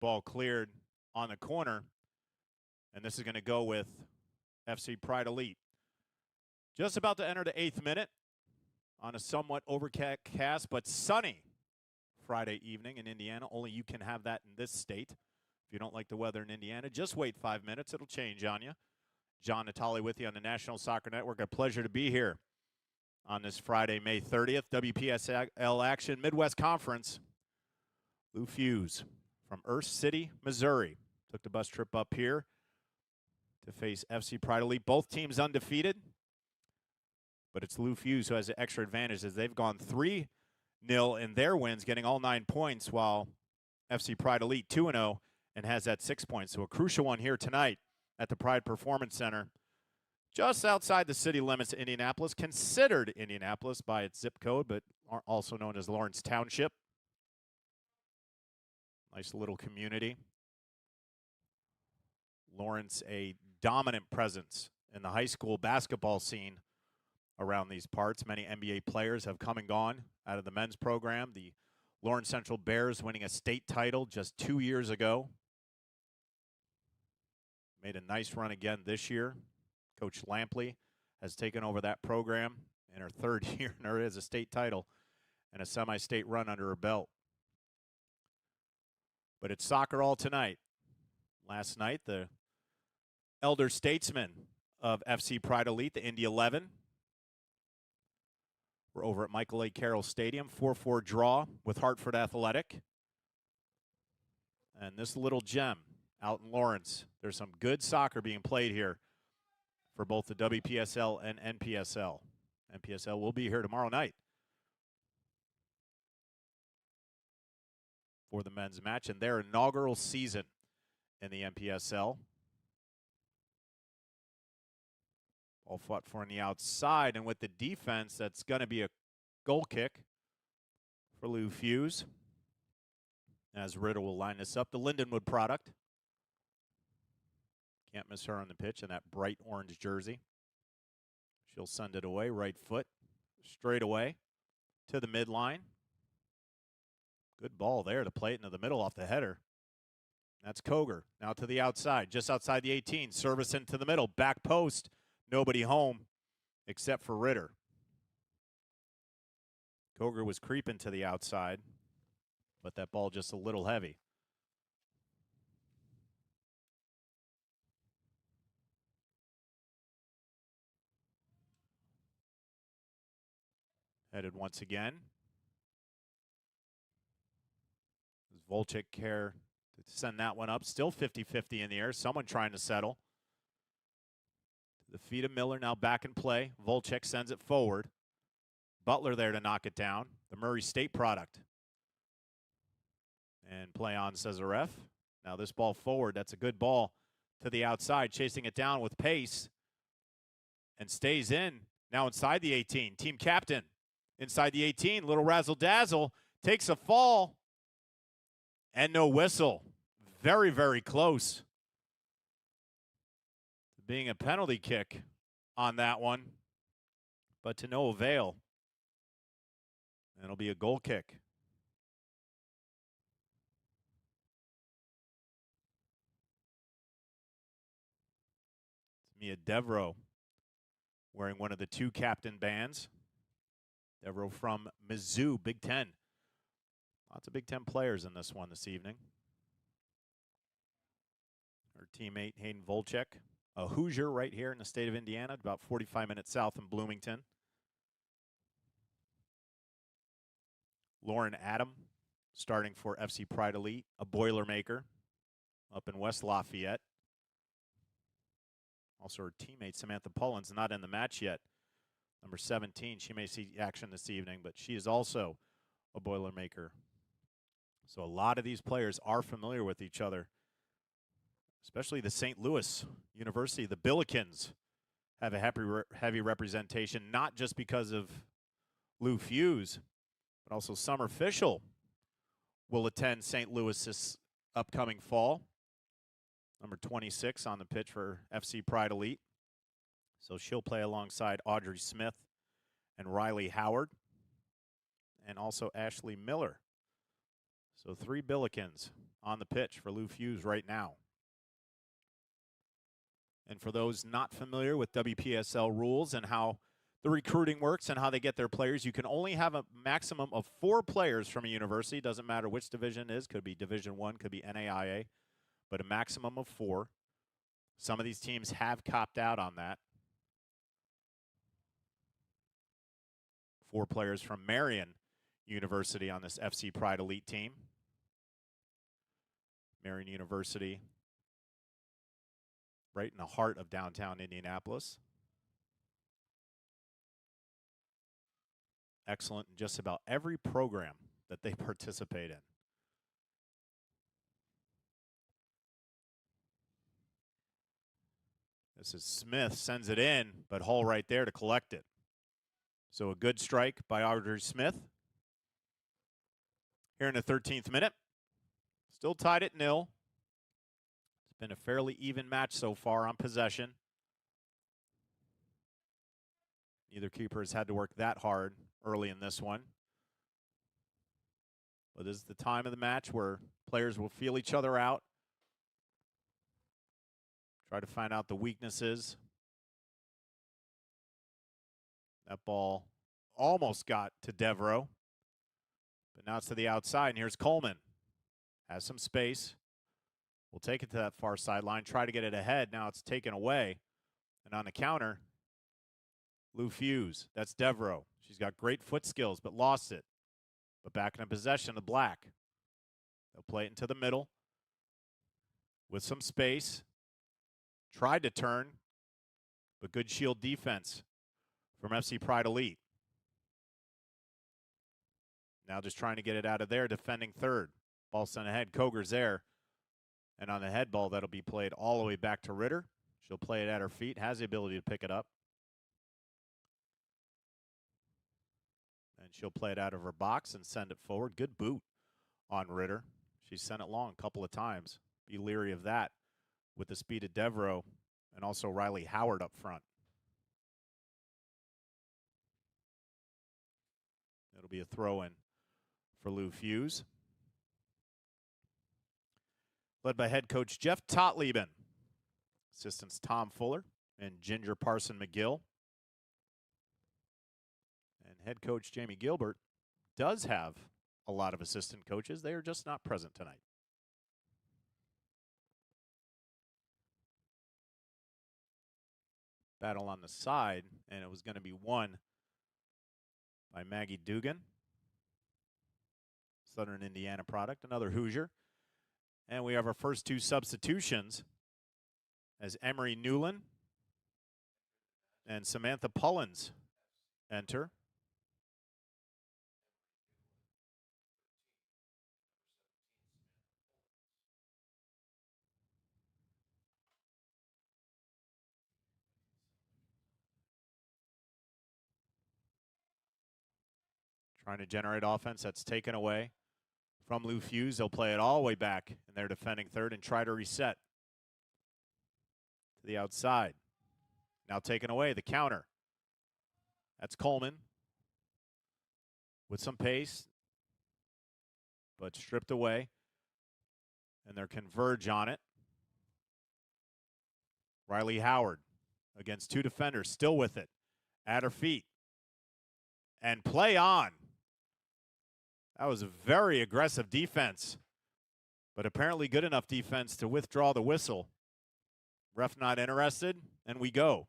ball cleared on the corner. And this is going to go with FC Pride Elite. Just about to enter the 8th minute on a somewhat overcast but sunny Friday evening in Indiana. Only you can have that in this state. If you don't like the weather in Indiana, just wait 5 minutes. It'll change on you. John Natali with you on the National Soccer Network. A pleasure to be here on this Friday, May 30th. WPSL action, Midwest Conference. Lou Fusz from Earth City, Missouri. Took the bus trip up here to face FC Pride Elite. Both teams undefeated. But it's Lou Fusz who has the extra advantage as they've gone 3-0 in their wins, getting all 9 points, while FC Pride Elite 2-0 and has that 6 points. So a crucial one here tonight at the Pride Performance Center, just outside the city limits of Indianapolis, considered Indianapolis by its zip code, but also known as Lawrence Township. Nice little community. Lawrence, a dominant presence in the high school basketball scene around these parts. Many NBA players have come and gone out of the men's program. The Lawrence Central Bears winning a state title just 2 years ago. Made a nice run again this year. Coach Lampley has taken over that program in her 3rd year, and there is a state title and a semi-state run under her belt. But it's soccer all tonight. Last night, the elder statesmen of FC Pride Elite, the Indy 11, were over at Michael A. Carroll Stadium, 4-4 draw with Hartford Athletic. And this little gem out in Lawrence, there's some good soccer being played here for both the WPSL and NPSL. NPSL will be here tomorrow night for the men's match in their inaugural season in the NPSL. All fought for on the outside, and with the defense, that's going to be a goal kick for Lou Fusz, as Ritter will line this up. The Lindenwood product. Can't miss her on the pitch in that bright orange jersey. She'll send it away, right foot, straight away to the midline. Good ball there to play it into the middle off the header. That's Koger. Now to the outside, just outside the 18. Service into the middle, back post. Nobody home except for Ritter. Koger was creeping to the outside, but that ball just a little heavy. Headed once again. Does Volchek care to send that one up? Still 50-50 in the air. Someone trying to settle. To the feet of Miller, now back in play. Volchek sends it forward. Butler there to knock it down. The Murray State product. And play on, says the ref. Now this ball forward. That's a good ball to the outside. Chasing it down with pace. And stays in. Now inside the 18. Team captain. Inside the 18, little razzle-dazzle, takes a fall, and no whistle. Very, very close to being a penalty kick on that one, but to no avail. And it'll be a goal kick. It's Mia Devereaux wearing one of the 2 captain bands. Devereaux from Mizzou, Big Ten. Lots of Big Ten players in this one this evening. Her teammate, Hayden Volchek, a Hoosier right here in the state of Indiana, about 45 minutes south in Bloomington. Lauren Adam, starting for FC Pride Elite, a Boilermaker up in West Lafayette. Also her teammate, Samantha Pullins, not in the match yet. Number 17, she may see action this evening, but she is also a Boilermaker. So a lot of these players are familiar with each other, especially the St. Louis University. The Billikens have a heavy representation, not just because of Lou Fusz, but also Summer Fischel will attend St. Louis this upcoming fall. Number 26 on the pitch for FC Pride Elite. So she'll play alongside Audrey Smith and Riley Howard, and also Ashley Miller. So 3 Billikens on the pitch for Lou Fusz right now. And for those not familiar with WPSL rules and how the recruiting works and how they get their players, you can only have a maximum of 4 players from a university. Doesn't matter which division it is. Could be Division I, could be NAIA, but a maximum of 4. Some of these teams have copped out on that. 4 players from Marion University on this FC Pride Elite team. Marion University, right in the heart of downtown Indianapolis. Excellent in just about every program that they participate in. This is Smith, sends it in, but Hull right there to collect it. So a good strike by Audrey Smith. Here in the 13th minute. Still tied at 0. It's been a fairly even match so far on possession. Neither keeper has had to work that hard early in this one. But this is the time of the match where players will feel each other out. Try to find out the weaknesses. That ball almost got to Devereaux. But now it's to the outside, and here's Coleman. Has some space. We'll take it to that far sideline, try to get it ahead. Now it's taken away. And on the counter, Lou Fusz. That's Devereaux. She's got great foot skills, but lost it. But back in possession of Black. They'll play it into the middle with some space. Tried to turn, but good shield defense from FC Pride Elite. Now just trying to get it out of there, defending third. Ball sent ahead. Koger's there. And on the head ball, that'll be played all the way back to Ritter. She'll play it at her feet, has the ability to pick it up. And she'll play it out of her box and send it forward. Good boot on Ritter. She sent it long a couple of times. Be leery of that with the speed of Devereaux and also Riley Howard up front. It'll be a throw-in for Lou Fusz. Led by head coach Jeff Totleben. Assistants Tom Fuller and Ginger Parson McGill. And head coach Jamie Gilbert does have a lot of assistant coaches. They are just not present tonight. Battle on the side, and it was going to be won by Maggie Dugan. Southern Indiana product, another Hoosier. And we have our first 2 substitutions as Emery Newland and Samantha Pullins enter. Trying to generate offense. That's taken away from Lou Fusz. They'll play it all the way back in their defending third and try to reset to the outside. Now taken away, the counter. That's Coleman with some pace, but stripped away. And they're converge on it. Riley Howard against 2 defenders, still with it, at her feet. And play on. That was a very aggressive defense, but apparently good enough defense to withdraw the whistle. Ref not interested, and we go.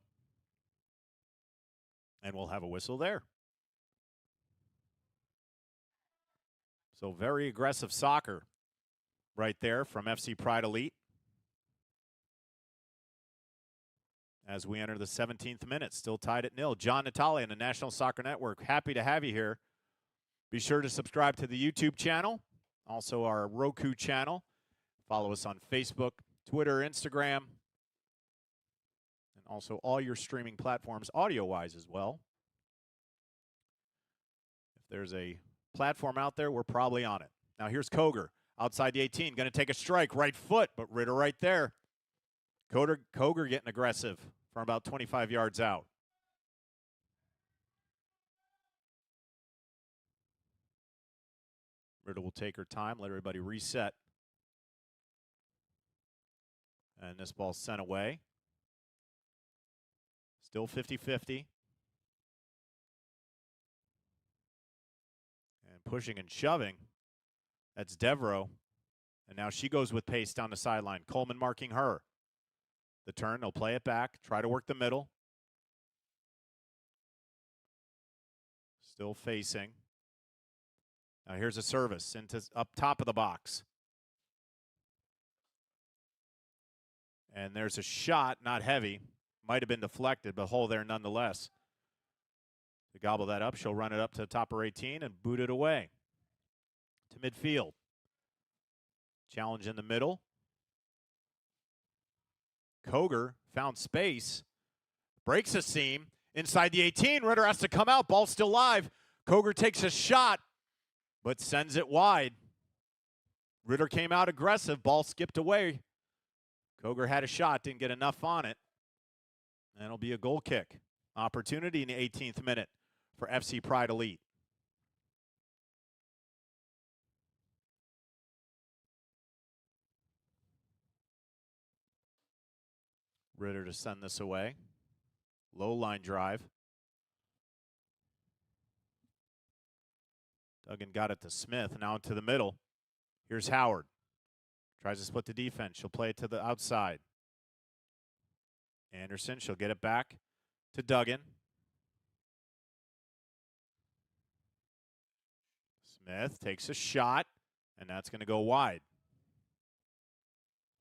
And we'll have a whistle there. So very aggressive soccer right there from FC Pride Elite. As we enter the 17th minute, still tied at 0. John Natale on the National Soccer Network. Happy to have you here. Be sure to subscribe to the YouTube channel, also our Roku channel. Follow us on Facebook, Twitter, Instagram, and also all your streaming platforms audio-wise as well. If there's a platform out there, we're probably on it. Now here's Koger outside the 18, going to take a strike, right foot, but Ritter right there. Koger getting aggressive from about 25 yards out. Ritter will take her time, let everybody reset. And this ball sent away. Still 50-50. And pushing and shoving. That's Devereaux. And now she goes with pace down the sideline. Coleman marking her. The turn, they'll play it back. Try to work the middle. Still facing. Now here's a service into up top of the box. And there's a shot, not heavy. Might have been deflected, but hole there nonetheless. To gobble that up, she'll run it up to the top of 18 and boot it away to midfield. Challenge in the middle. Koger found space. Breaks a seam. Inside the 18, Ritter has to come out. Ball still live. Koger takes a shot, but sends it wide. Ritter came out aggressive. Ball skipped away. Koger had a shot, didn't get enough on it. And it'll be a goal kick. Opportunity in the 18th minute for FC Pride Elite. Ritter to send this away. Low line drive. Duggan got it to Smith. Now into the middle. Here's Howard. Tries to split the defense. She'll play it to the outside. Anderson, she'll get it back to Duggan. Smith takes a shot, and that's going to go wide.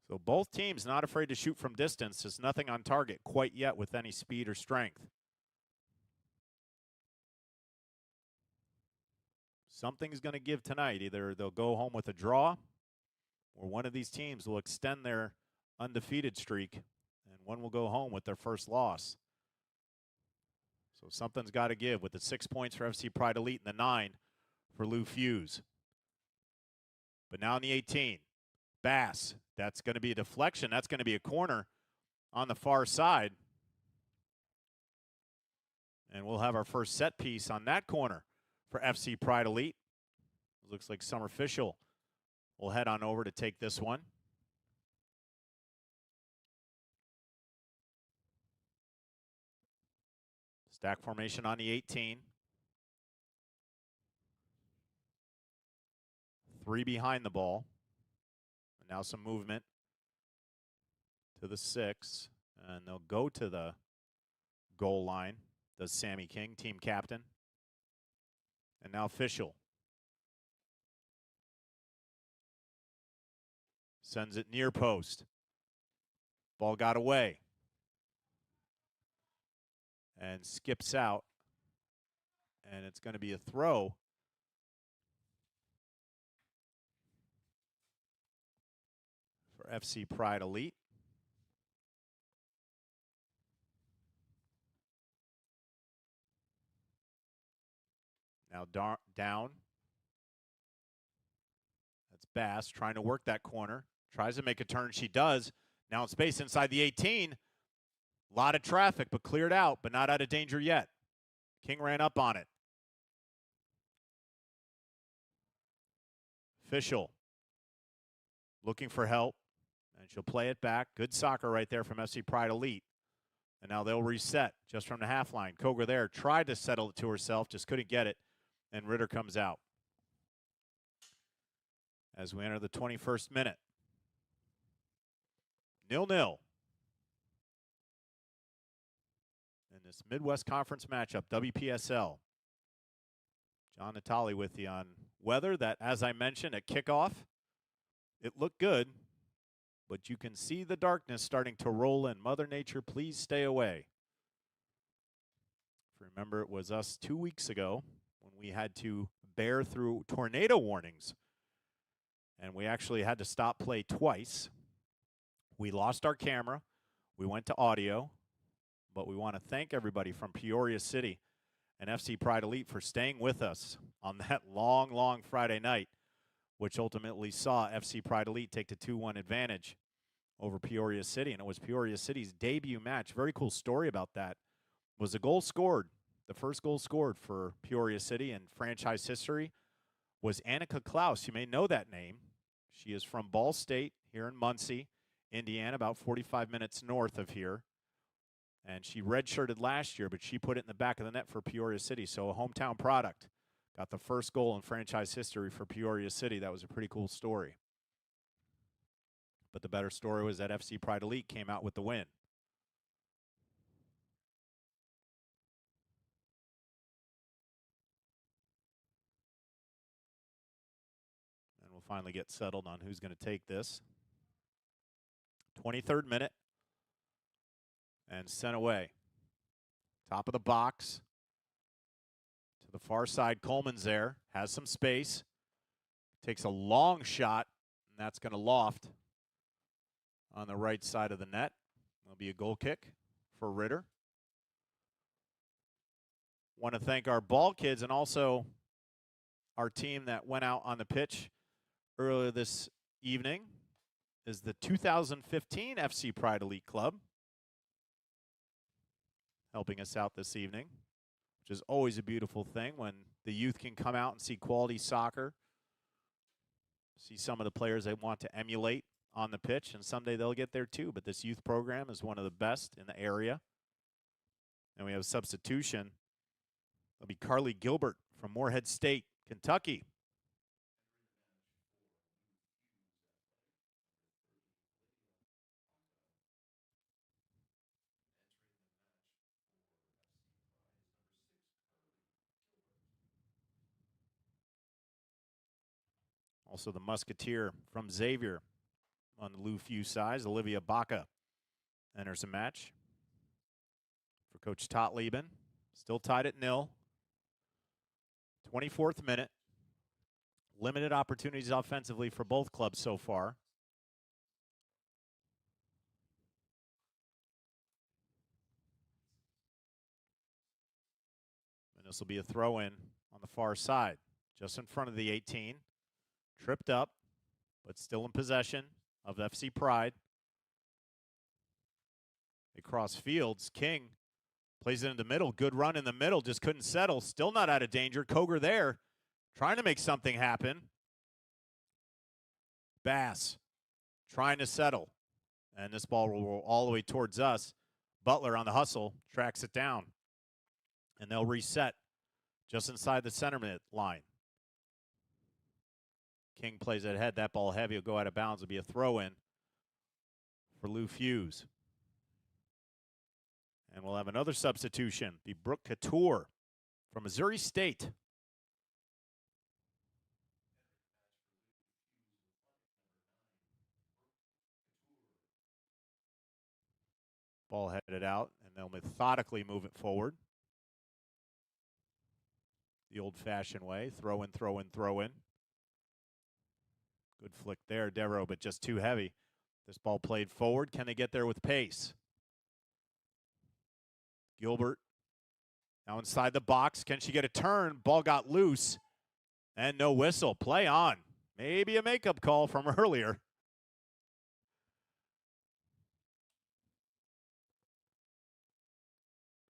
So both teams not afraid to shoot from distance. There's nothing on target quite yet with any speed or strength. Something's going to give tonight. Either they'll go home with a draw, or one of these teams will extend their undefeated streak, and one will go home with their first loss. So something's got to give with the 6 points for FC Pride Elite and the 9 for Lou Fusz. But now in the 18, Bass. That's going to be a deflection. That's going to be a corner on the far side. And we'll have our first set piece on that corner for FC Pride Elite. Looks like Summer Fischel will head on over to take this one. Stack formation on the 18. 3 behind the ball. And now some movement to the 6. And they'll go to the goal line. Does Sammy King, team captain. And now Fischel. Sends it near post. Ball got away. And skips out. And it's going to be a throw. For FC Pride Elite. Now down. That's Bass trying to work that corner. Tries to make a turn. She does. Now in space inside the 18. A lot of traffic, but cleared out, but not out of danger yet. King ran up on it. Fischel looking for help, and she'll play it back. Good soccer right there from FC Pride Elite. And now they'll reset just from the half line. Koger there tried to settle it to herself, just couldn't get it, and Ritter comes out. As we enter the 21st minute. 0-0. In this Midwest Conference matchup, WPSL. John Natali with you on weather that, as I mentioned, at kickoff, it looked good, but you can see the darkness starting to roll in. Mother Nature, please stay away. Remember, it was us 2 weeks ago when we had to bear through tornado warnings, and we actually had to stop play twice. We lost our camera. We went to audio. But we want to thank everybody from Peoria City and FC Pride Elite for staying with us on that long, long Friday night, which ultimately saw FC Pride Elite take the 2-1 advantage over Peoria City. And it was Peoria City's debut match. Very cool story about that. Was a goal scored. The first goal scored for Peoria City in franchise history was Annika Klaus. You may know that name. She is from Ball State here in Muncie. Indiana, about 45 minutes north of here. And she redshirted last year, but she put it in the back of the net for Peoria City. So a hometown product. Got the first goal in franchise history for Peoria City. That was a pretty cool story. But the better story was that FC Pride Elite came out with the win. And we'll finally get settled on who's going to take this. 23rd minute. And sent away. Top of the box. To the far side, Coleman's there. Has some space. Takes a long shot, and that's going to loft on the right side of the net. There'll be a goal kick for Ritter. Want to thank our ball kids and also our team that went out on the pitch earlier this evening is the 2015 FC Pride Elite Club, helping us out this evening, which is always a beautiful thing when the youth can come out and see quality soccer, see some of the players they want to emulate on the pitch, and someday they'll get there too. But this youth program is one of the best in the area. And we have a substitution. It'll be Carly Gilbert from Morehead State, Kentucky. Also the Musketeer from Xavier on the Lou Fusz side, Olivia Baca enters the match for Coach Totleben. Still tied at 0. 24th minute. Limited opportunities offensively for both clubs so far. And this will be a throw-in on the far side, just in front of the 18. Tripped up, but still in possession of FC Pride. They cross fields. King plays it in the middle. Good run in the middle. Just couldn't settle. Still not out of danger. Koger there trying to make something happen. Bass trying to settle. And this ball will roll all the way towards us. Butler on the hustle tracks it down. And they'll reset just inside the center mid line. King plays it ahead. That ball heavy will go out of bounds. It'll be a throw-in for Lou Fusz. And we'll have another substitution. Be Brooke Couture from Missouri State. Ball headed out, and they'll methodically move it forward. The old-fashioned way. Throw in, throw in, throw in. Good flick there, Devereaux, but just too heavy. This ball played forward. Can they get there with pace? Gilbert now inside the box. Can she get a turn? Ball got loose. And no whistle. Play on. Maybe a makeup call from earlier.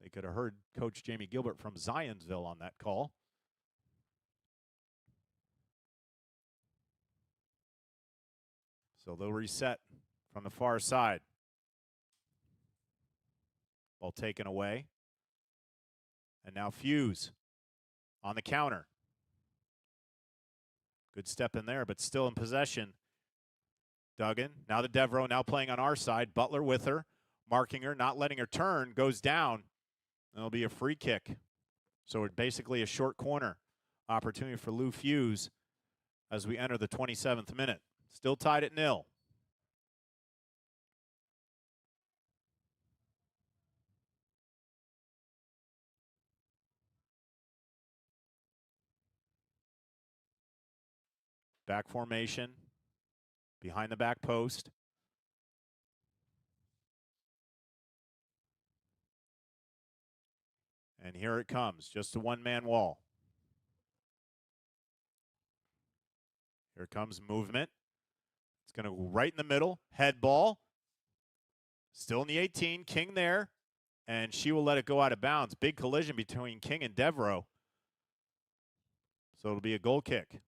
They could have heard Coach Jamie Gilbert from Zionsville on that call. So they'll reset from the far side. Ball taken away. And now Fusz on the counter. Good step in there, but still in possession. Duggan, now to Devereaux, now playing on our side. Butler with her, marking her, not letting her turn, goes down. It'll be a free kick. So it's basically a short corner opportunity for Lou Fusz as we enter the 27th minute. Still tied at 0. Back formation, behind the back post. And here it comes, just a one-man wall. Here comes movement. It's going to go right in the middle, head ball. Still in the 18, King there, and she will let it go out of bounds. Big collision between King and Devereaux. So it'll be a goal kick.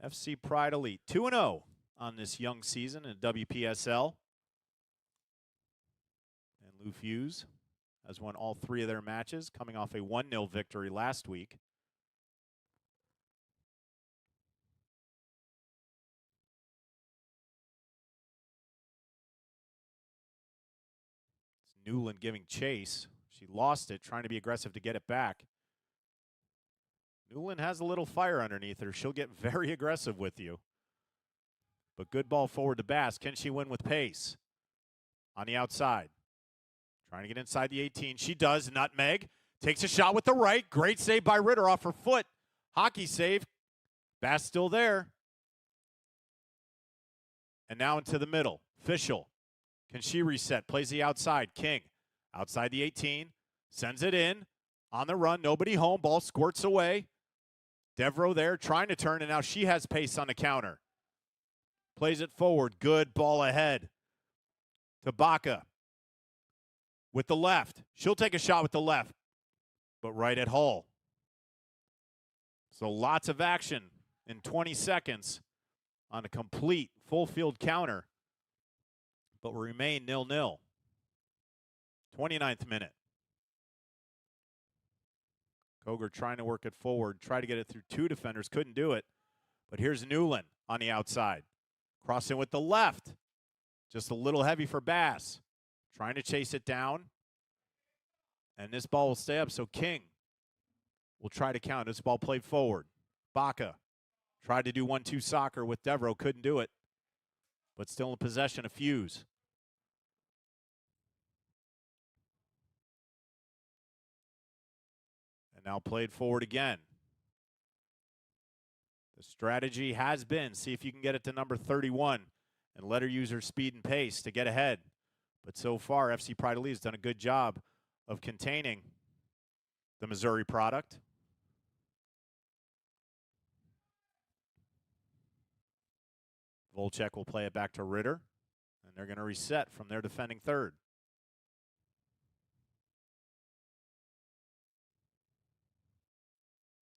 FC Pride Elite 2-0 on this young season in WPSL. And Lou Fusz has won all 3 of their matches, coming off a 1-0 victory last week. It's Newland giving chase. She lost it, trying to be aggressive to get it back. Newland has a little fire underneath her. She'll get very aggressive with you. But good ball forward to Bass. Can she win with pace? On the outside. Trying to get inside the 18. She does. Nutmeg. Takes a shot with the right. Great save by Ritter off her foot. Hockey save. Bass still there. And now into the middle. Fischel. Can she reset? Plays the outside. King. Outside the 18. Sends it in. On the run. Nobody home. Ball squirts away. Devereaux there trying to turn, and now she has pace on the counter. Plays it forward. Good ball ahead. To Baca. With the left. She'll take a shot with the left, but right at Hull. So lots of action in 20 seconds on a complete full field counter, but will remain 0-0. 29th minute. Koger trying to work it forward, try to get it through 2 defenders, couldn't do it. But here's Newland on the outside. Crossing with the left. Just a little heavy for Bass. Trying to chase it down. And this ball will stay up, so King will try to count. This ball played forward. Baca tried to do 1-2 soccer with Devereaux, couldn't do it. But still in possession of Fusz. Now played forward again. The strategy has been, see if you can get it to number 31 and let her use her speed and pace to get ahead. But so far, FC Pride Elite has done a good job of containing the Missouri product. Volchek will play it back to Ritter, and they're going to reset from their defending third.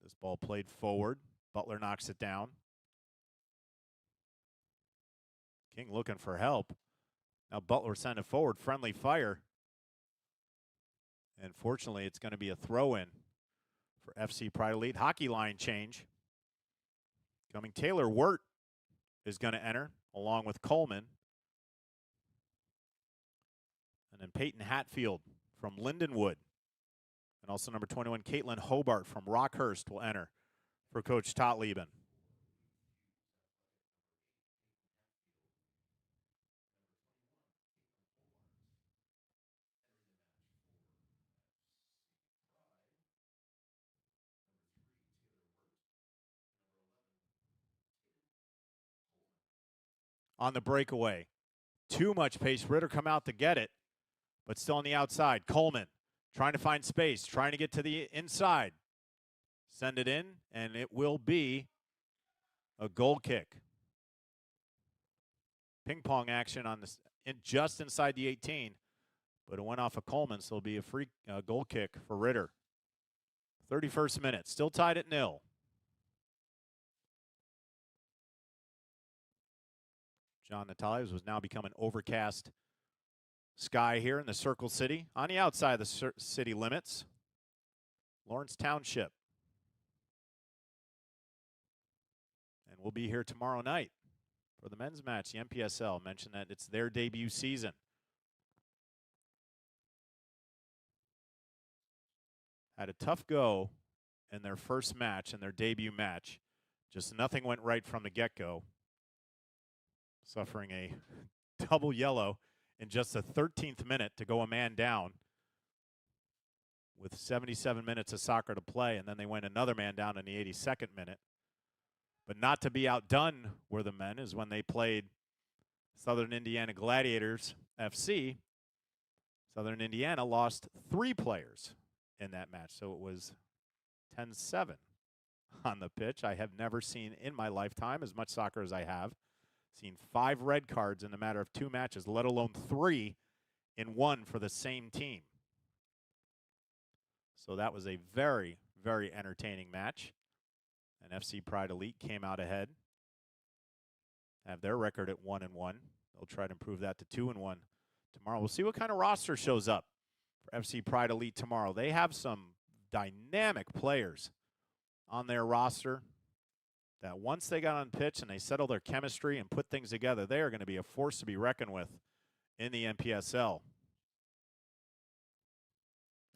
This ball played forward. Butler knocks it down. King looking for help. Now Butler sent it forward. Friendly fire. And fortunately, it's going to be a throw-in for FC Pride Elite. Hockey line change. Coming Taylor Wirt is going to enter along with Coleman. And then Peyton Hatfield from Lindenwood. And also number 21, Caitlin Hobart from Rockhurst will enter for Coach Totleben. On the breakaway. Too much pace. Ritter come out to get it, but still on the outside. Coleman trying to find space, trying to get to the inside. Send it in, and it will be a goal kick. Ping pong action on this, just inside the 18, but it went off of Coleman, so it'll be a free goal kick for Ritter. 31st minute, still tied at 0. John Natalia's was now become an overcast sky here in the Circle City. On the outside of the city limits, Lawrence Township. And we'll be here tomorrow night for the men's match. The MPSL mentioned that it's their debut season. Had a tough go in their first match, in their debut match. Just nothing went right from the get-go. Suffering a double yellow in just the 13th minute to go a man down with 77 minutes of soccer to play, and then they went another man down in the 82nd minute. But not to be outdone were the men, is when they played Southern Indiana Gladiators FC. Southern Indiana lost 3 players in that match, so it was 10-7 on the pitch. I have never seen in my lifetime, as much soccer as I have, seen 5 red cards in a matter of 2 matches, let alone 3 in 1 for the same team. So that was a very, very entertaining match. And FC Pride Elite came out ahead have their record at 1-1. They'll try to improve that to 2-1 tomorrow. We'll see what kind of roster shows up for FC Pride Elite tomorrow. They have some dynamic players on their roster that once they got on pitch and they settle their chemistry and put things together, they are going to be a force to be reckoned with in the NPSL.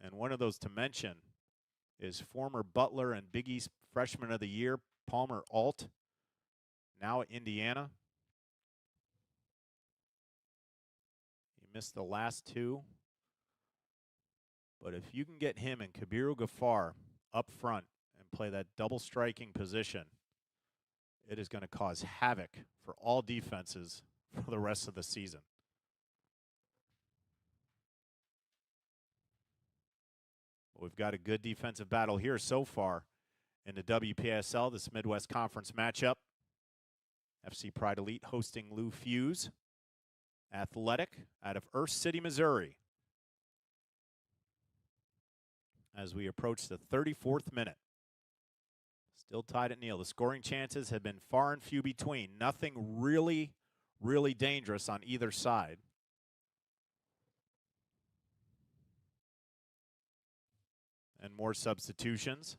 And one of those to mention is former Butler and Big East Freshman of the Year, Palmer Alt, now at Indiana. He missed the last two. But if you can get him and Kabiru Ghaffar up front and play that double striking position, it is going to cause havoc for all defenses for the rest of the season. We've got a good defensive battle here so far in the WPSL, this Midwest Conference matchup. FC Pride Elite hosting Lou Fusz Athletic out of Earth City, Missouri. As we approach the 34th minute. Still tied at nil. The scoring chances have been far and few between. Nothing really, really dangerous on either side. And more substitutions.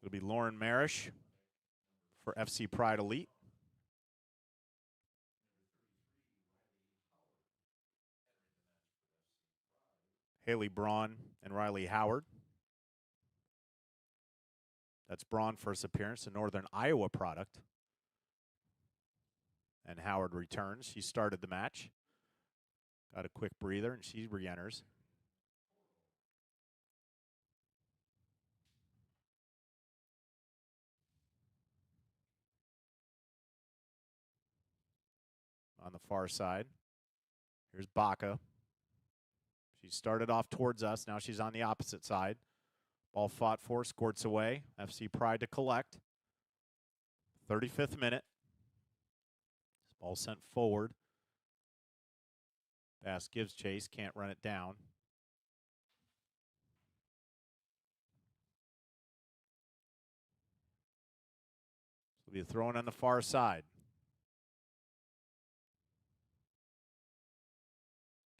It'll be Lauren Marish for FC Pride Elite. Haley Braun and Riley Howard. That's Braun first appearance, a Northern Iowa product. And Howard returns. She started the match. Got a quick breather, and she re-enters. On the far side, here's Baca. She started off towards us. Now she's on the opposite side. Ball fought for, squirts away. FC Pride to collect. 35th minute. This ball sent forward. Bass gives chase, can't run it down. So it'll be a throw-in on the far side.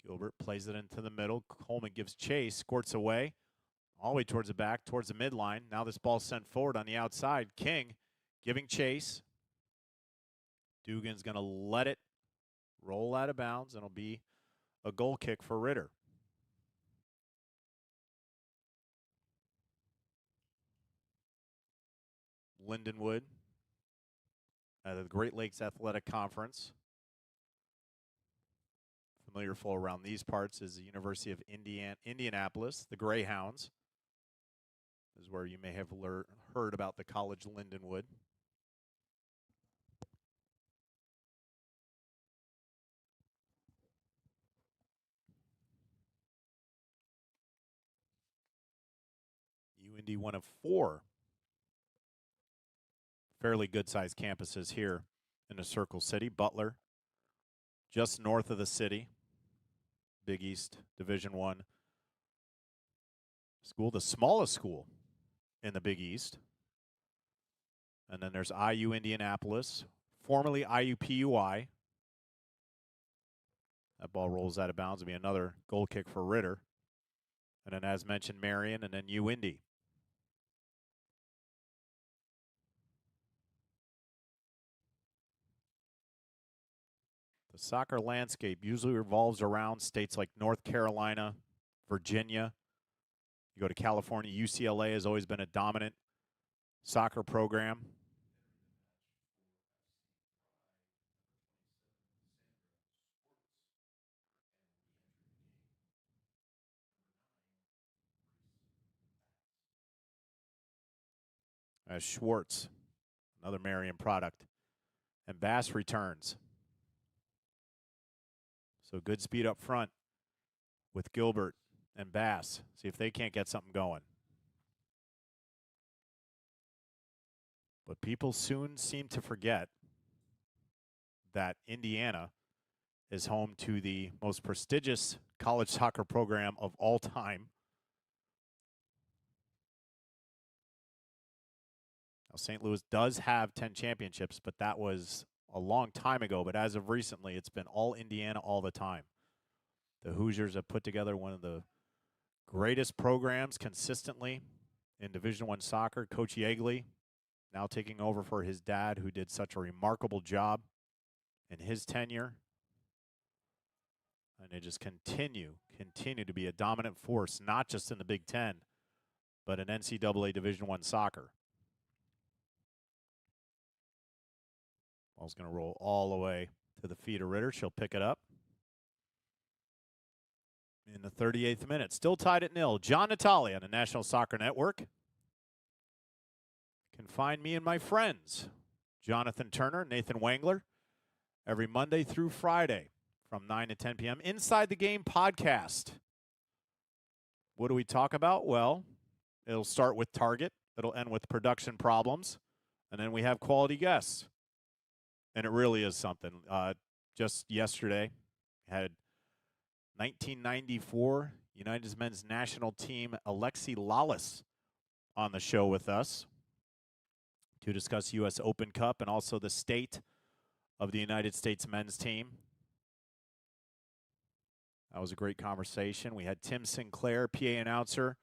Gilbert plays it into the middle. Coleman gives chase, squirts away. All the way towards the back, towards the midline. Now this ball sent forward on the outside. King giving chase. Dugan's going to let it roll out of bounds, and it'll be a goal kick for Ritter. Lindenwood out of the Great Lakes Athletic Conference. Familiar foe around these parts is the University of Indianapolis, the Greyhounds. This is where you may have heard about the college Lindenwood. UIndy, one of 4 fairly good-sized campuses here in the Circle City. Butler, just north of the city. Big East Division I school, the smallest school in the Big East. And then there's IU Indianapolis, formerly IUPUI. That ball rolls out of bounds. It'll be another goal kick for Ritter. And then, as mentioned, Marion, and then UIndy. The soccer landscape usually revolves around states like North Carolina, Virginia. You go to California, UCLA has always been a dominant soccer program. As Schwartz, another Marion product. And Bass returns. So good speed up front with Gilbert and Bass. See if they can't get something going. But people soon seem to forget that Indiana is home to the most prestigious college soccer program of all time. Now, St. Louis does have 10 championships, but that was a long time ago. But as of recently, it's been all Indiana all the time. The Hoosiers have put together one of the greatest programs consistently in Division I soccer. Coach Yeagley now taking over for his dad, who did such a remarkable job in his tenure. And they just continue to be a dominant force, not just in the Big Ten, but in NCAA Division I soccer. Ball's going to roll all the way to the feet of Ritter. She'll pick it up. In the 38th minute, still tied at 0. John Natali on the National Soccer Network. Can find me and my friends, Jonathan Turner, Nathan Wangler, every Monday through Friday from 9 to 10 p.m. Inside the Game podcast. What do we talk about? Well, it'll start with Target. It'll end with production problems. And then we have quality guests. And it really is something. Just yesterday, had 1994 United Men's National Team Alexi Lawless on the show with us to discuss U.S. Open Cup and also the state of the United States men's team. That was a great conversation. We had Tim Sinclair, PA announcer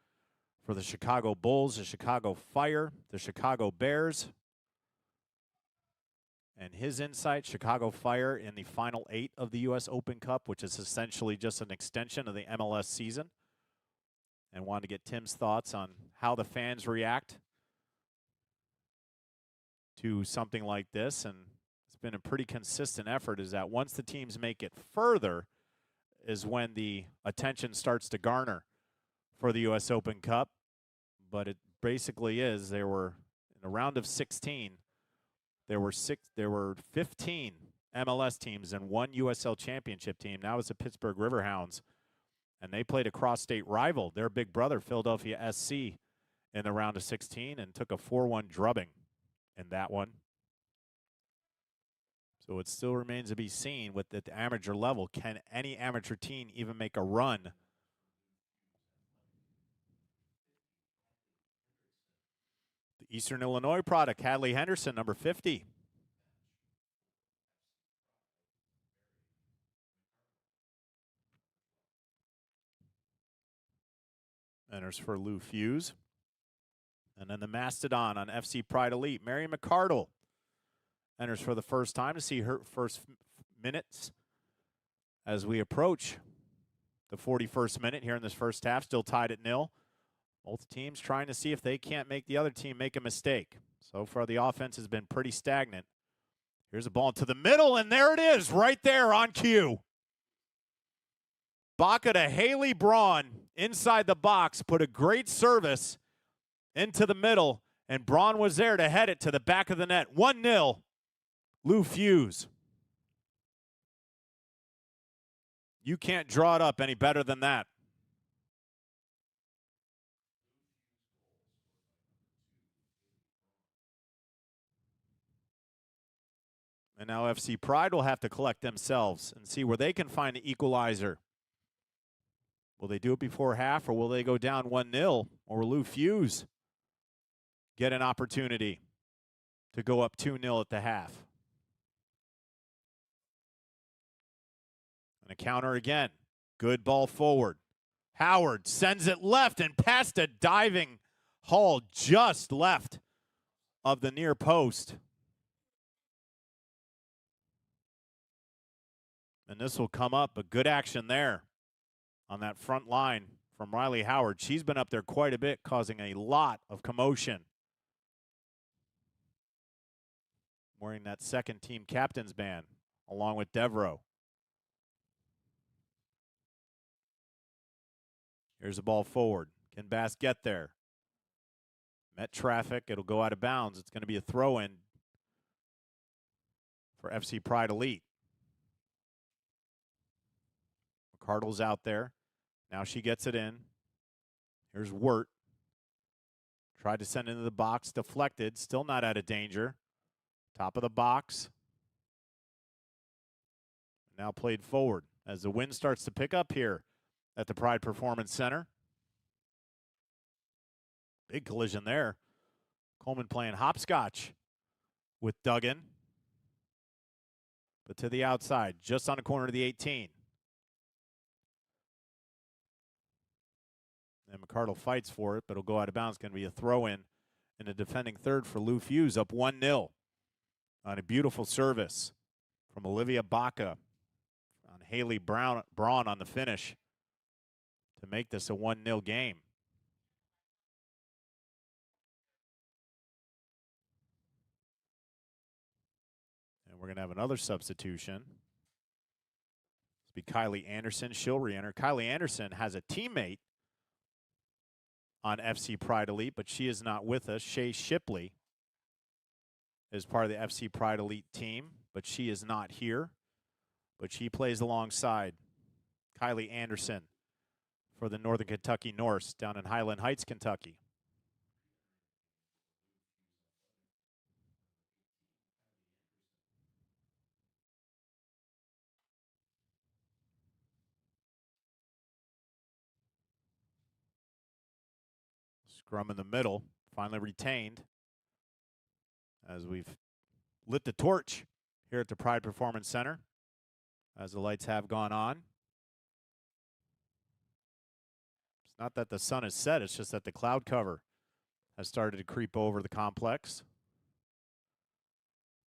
for the Chicago Bulls, the Chicago Fire, the Chicago Bears. And his insight, Chicago Fire in the Final 8 of the U.S. Open Cup, which is essentially just an extension of the MLS season. And wanted to get Tim's thoughts on how the fans react to something like this. And it's been a pretty consistent effort, is that once the teams make it further is when the attention starts to garner for the U.S. Open Cup. But it basically is, there were, in a round of 16, there were 15 MLS teams and one USL championship team. That was the Pittsburgh Riverhounds. And they played a cross-state rival, their big brother, Philadelphia SC, in the round of 16 and took a 4-1 drubbing in that one. So it still remains to be seen with the amateur level. Can any amateur team even make a run? The Eastern Illinois product, Hadley Henderson, number 50. Enters for Lou Fusz. And then the Mastodon on FC Pride Elite, Mary McCardle, enters for the first time to see her first minutes as we approach the 41st minute here in this first half, still tied at 0. Both teams trying to see if they can't make the other team make a mistake. So far, the offense has been pretty stagnant. Here's a ball into the middle, and there it is, right there on cue. Baca to Haley Braun inside the box, put a great service into the middle, and Braun was there to head it to the back of the net. 1-0, Lou Fusz. You can't draw it up any better than that. And now FC Pride will have to collect themselves and see where they can find the equalizer. Will they do it before half, or will they go down 1-0, or will Lou Fusz get an opportunity to go up 2-0 at the half? And a counter again. Good ball forward. Howard sends it left and past a diving Hall just left of the near post. And this will come up, but good action there on that front line from Riley Howard. She's been up there quite a bit, causing a lot of commotion. Wearing that second team captain's band, along with Devereaux. Here's the ball forward. Can Bass get there? Met traffic. It'll go out of bounds. It's going to be a throw-in for FC Pride Elite. McCardle's out there. Now she gets it in. Here's Wirt. Tried to send it into the box. Deflected. Still not out of danger. Top of the box. Now played forward as the wind starts to pick up here at the Pride Performance Center. Big collision there Coleman playing hopscotch with Duggan. But to the outside, just on the corner of the 18. And McCardle fights for it, but it'll go out of bounds. Going to be a throw-in in the defending third for Lou Fusz, up 1-0 on a beautiful service from Olivia Baca on Haley Braun on the finish to make this a 1-0 game. And we're going to have another substitution. It's be Kylie Anderson. She'll re-enter. Kylie Anderson has a teammate on FC Pride Elite, but she is not with us. Shay Shipley is part of the FC Pride Elite team, but she is not here. But she plays alongside Kylie Anderson for the Northern Kentucky Norse down in Highland Heights, Kentucky. Scrum in the middle, finally retained as we've lit the torch here at the Pride Performance Center as the lights have gone on. It's not that the sun is set, it's just that the cloud cover has started to creep over the complex.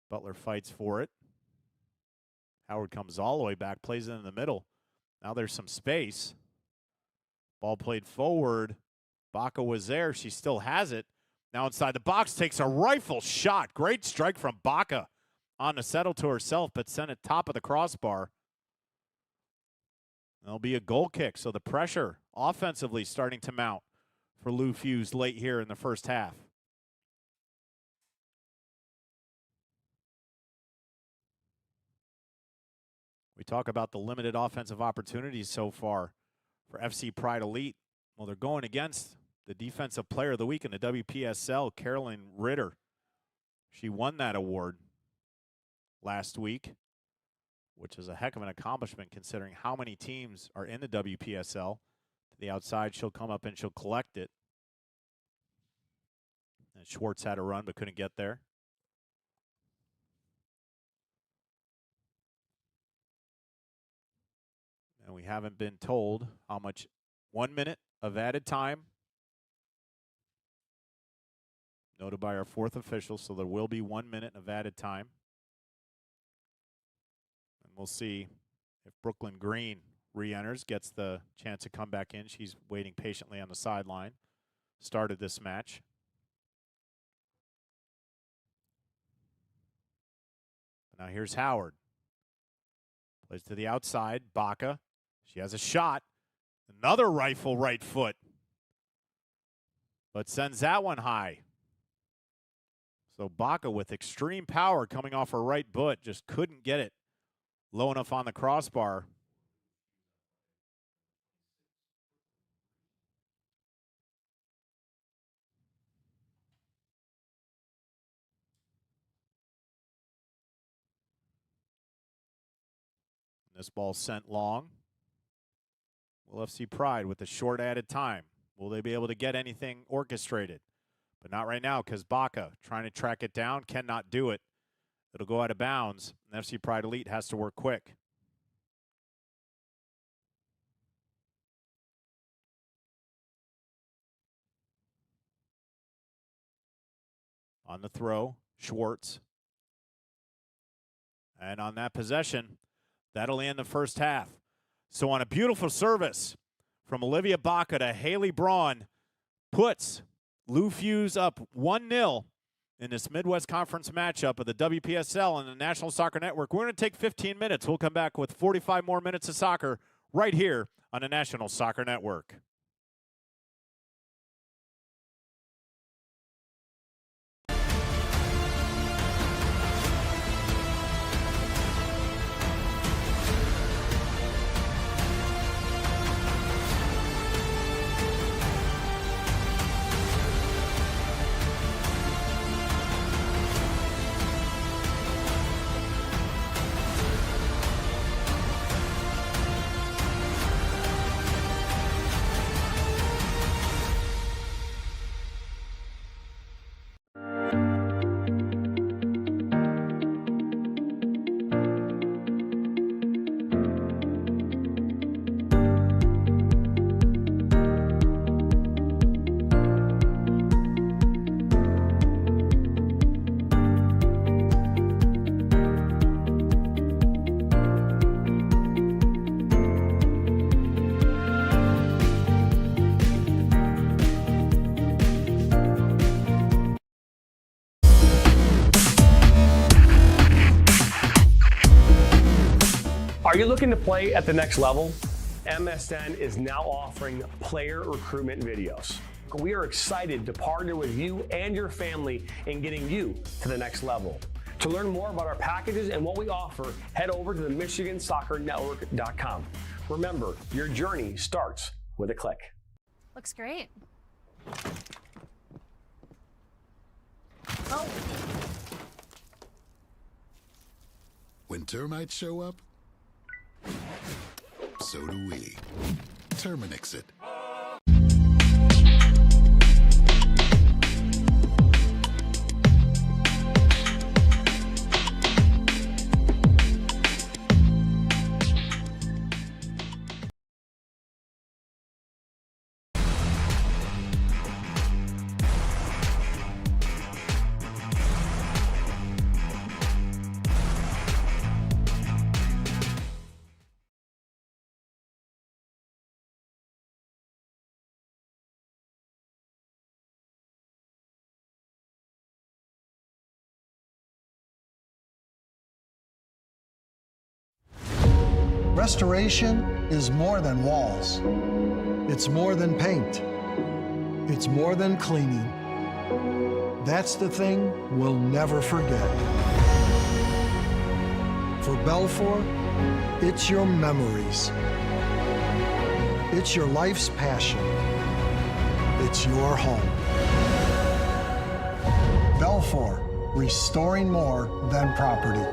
Butler fights for it. Howard comes all the way back, plays it in the middle. Now there's some space. Ball played forward. Baca was there. She still has it. Now inside the box, takes a rifle shot. Great strike from Baca on the settle to herself, but sent it top of the crossbar. There'll be a goal kick, so the pressure offensively starting to mount for Lou Fusz late here in the first half. We talk about the limited offensive opportunities so far for FC Pride Elite. Well, they're going against the Defensive Player of the Week in the WPSL, Carolyn Ritter. She won that award last week, which is a heck of an accomplishment considering how many teams are in the WPSL. To the outside, she'll come up and she'll collect it. And Schwartz had a run but couldn't get there. And we haven't been told how much. 1 minute of added time noted by our fourth official, so there will be 1 minute of added time. And we'll see if Brooklyn Green re-enters, gets the chance to come back in. She's waiting patiently on the sideline. Started this match. Now here's Howard. Plays to the outside. Baca. She has a shot. Another rifle right foot. But sends that one high. So Baca with extreme power coming off her right foot. Just couldn't get it low enough on the crossbar. This ball sent long. Will FC Pride with the short added time. Will they be able to get anything orchestrated? But not right now because Baca trying to track it down, cannot do it. It'll go out of bounds, and FC Pride Elite has to work quick. On the throw, Schwartz. And on that possession, that'll end the first half. So on a beautiful service from Olivia Baca to Haley Braun, puts Lou Fusz up 1-0 in this Midwest Conference matchup of the WPSL and the National Soccer Network. We're going to take 15 minutes. We'll come back with 45 more minutes of soccer right here on the National Soccer Network. Are you looking to play at the next level? MSN is now offering player recruitment videos. We are excited to partner with you and your family in getting you to the next level. To learn more about our packages and what we offer, head over to the MichiganSoccerNetwork.com. Remember, your journey starts with a click. Looks great. Oh. When termites show up, so do we. Terminix it. Restoration is more than walls. It's more than paint. It's more than cleaning. That's the thing we'll never forget. For Belfour, it's your memories. It's your life's passion. It's your home. Belfour, restoring more than property.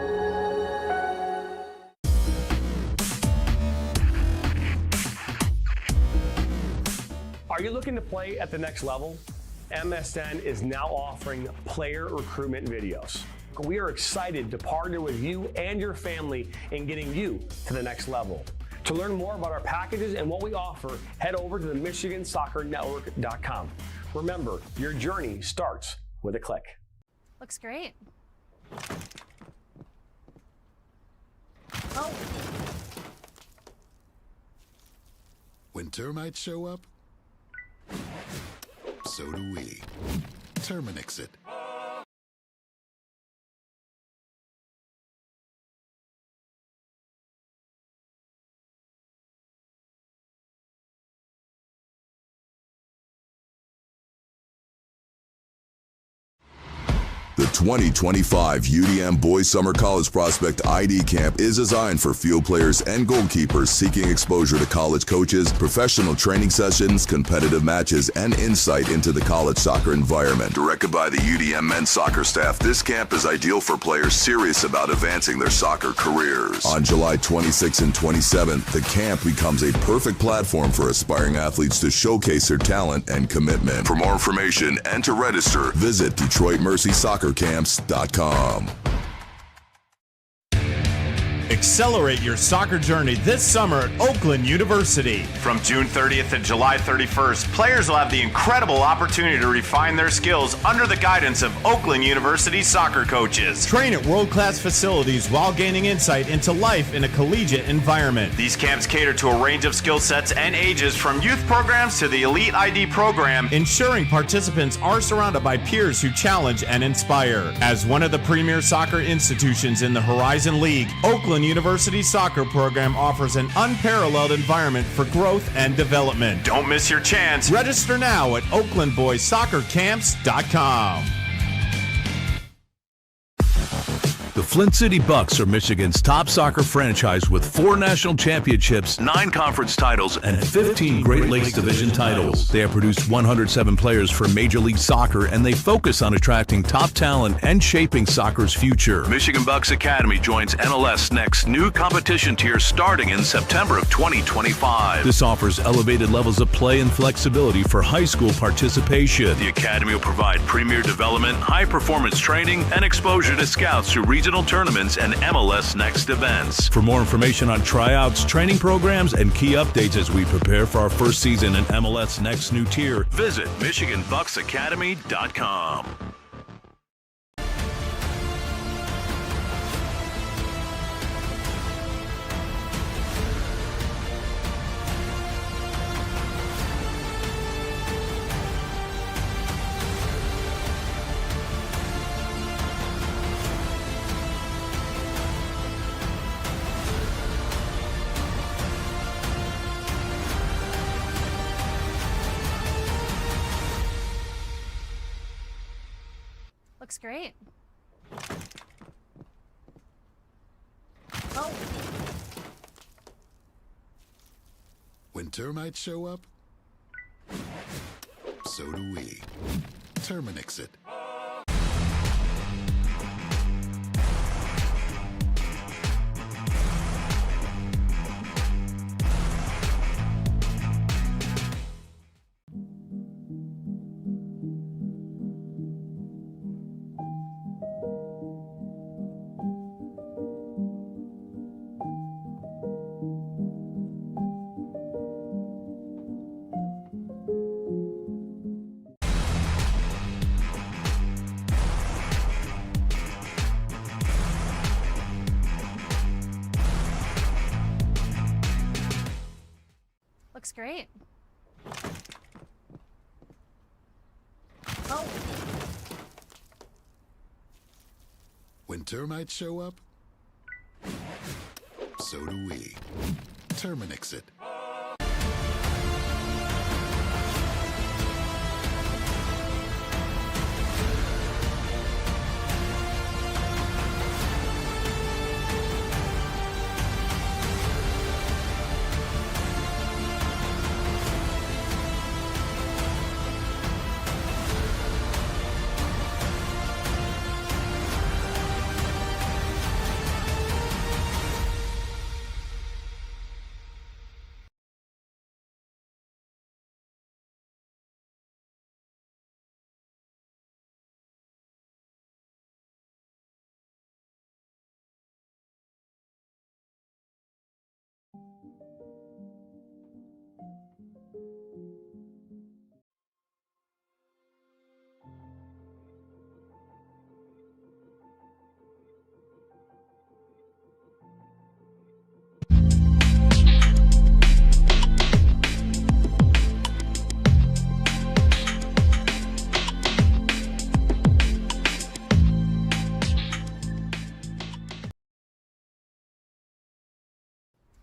Are you looking to play at the next level? MSN is now offering player recruitment videos. We are excited to partner with you and your family in getting you to the next level. To learn more about our packages and what we offer, head over to the MichiganSoccerNetwork.com. Remember, your journey starts with a click. Looks great. Oh. When termites show up, so do we. Terminix it. The 2025 UDM Boys Summer College Prospect ID Camp is designed for field players and goalkeepers seeking exposure to college coaches, professional training sessions, competitive matches, and insight into the college soccer environment. Directed by the UDM men's soccer staff, this camp is ideal for players serious about advancing their soccer careers. On July 26th and 27th, the camp becomes a perfect platform for aspiring athletes to showcase their talent and commitment. For more information and to register, visit DetroitMercySoccerCamps.com. Accelerate your soccer journey this summer at Oakland University. From June 30th to July 31st, players will have the incredible opportunity to refine their skills under the guidance of Oakland University soccer coaches. Train at world-class facilities while gaining insight into life in a collegiate environment. These camps cater to a range of skill sets and ages, from youth programs to the Elite ID program, ensuring participants are surrounded by peers who challenge and inspire. As one of the premier soccer institutions in the Horizon League, Oakland University soccer program offers an unparalleled environment for growth and development. Don't miss your chance. Register now at OaklandBoysSoccerCamps.com. The Flint City Bucks are Michigan's top soccer franchise with 4 national championships, 9 conference titles, and 15 Great Lakes Division titles. They have produced 107 players for Major League Soccer, and they focus on attracting top talent and shaping soccer's future. Michigan Bucks Academy joins NLS Next new competition tier starting in September of 2025. This offers elevated levels of play and flexibility for high school participation. The Academy will provide premier development, high-performance training, and exposure to scouts through regional tournaments and MLS Next events. For more information on tryouts, training programs, and key updates as we prepare for our first season in MLS Next new tier, visit MichiganBucksAcademy.com. Looks great. Oh. When termites show up, so do we. Terminix it. Looks great. Oh. When termites show up, so do we. Terminix it.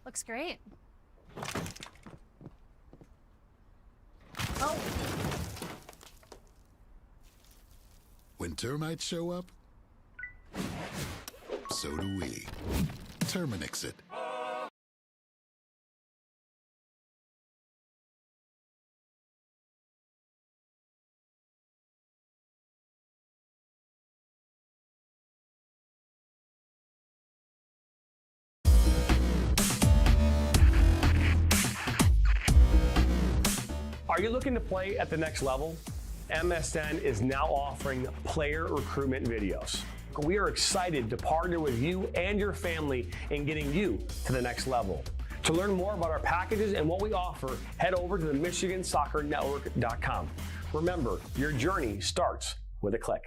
Looks great. Oh. When termites show up, so do we. Terminix it. Are you looking to play at the next level? MSN is now offering player recruitment videos. We are excited to partner with you and your family in getting you to the next level. To learn more about our packages and what we offer, head over to the MichiganSoccerNetwork.com. Remember, your journey starts with a click.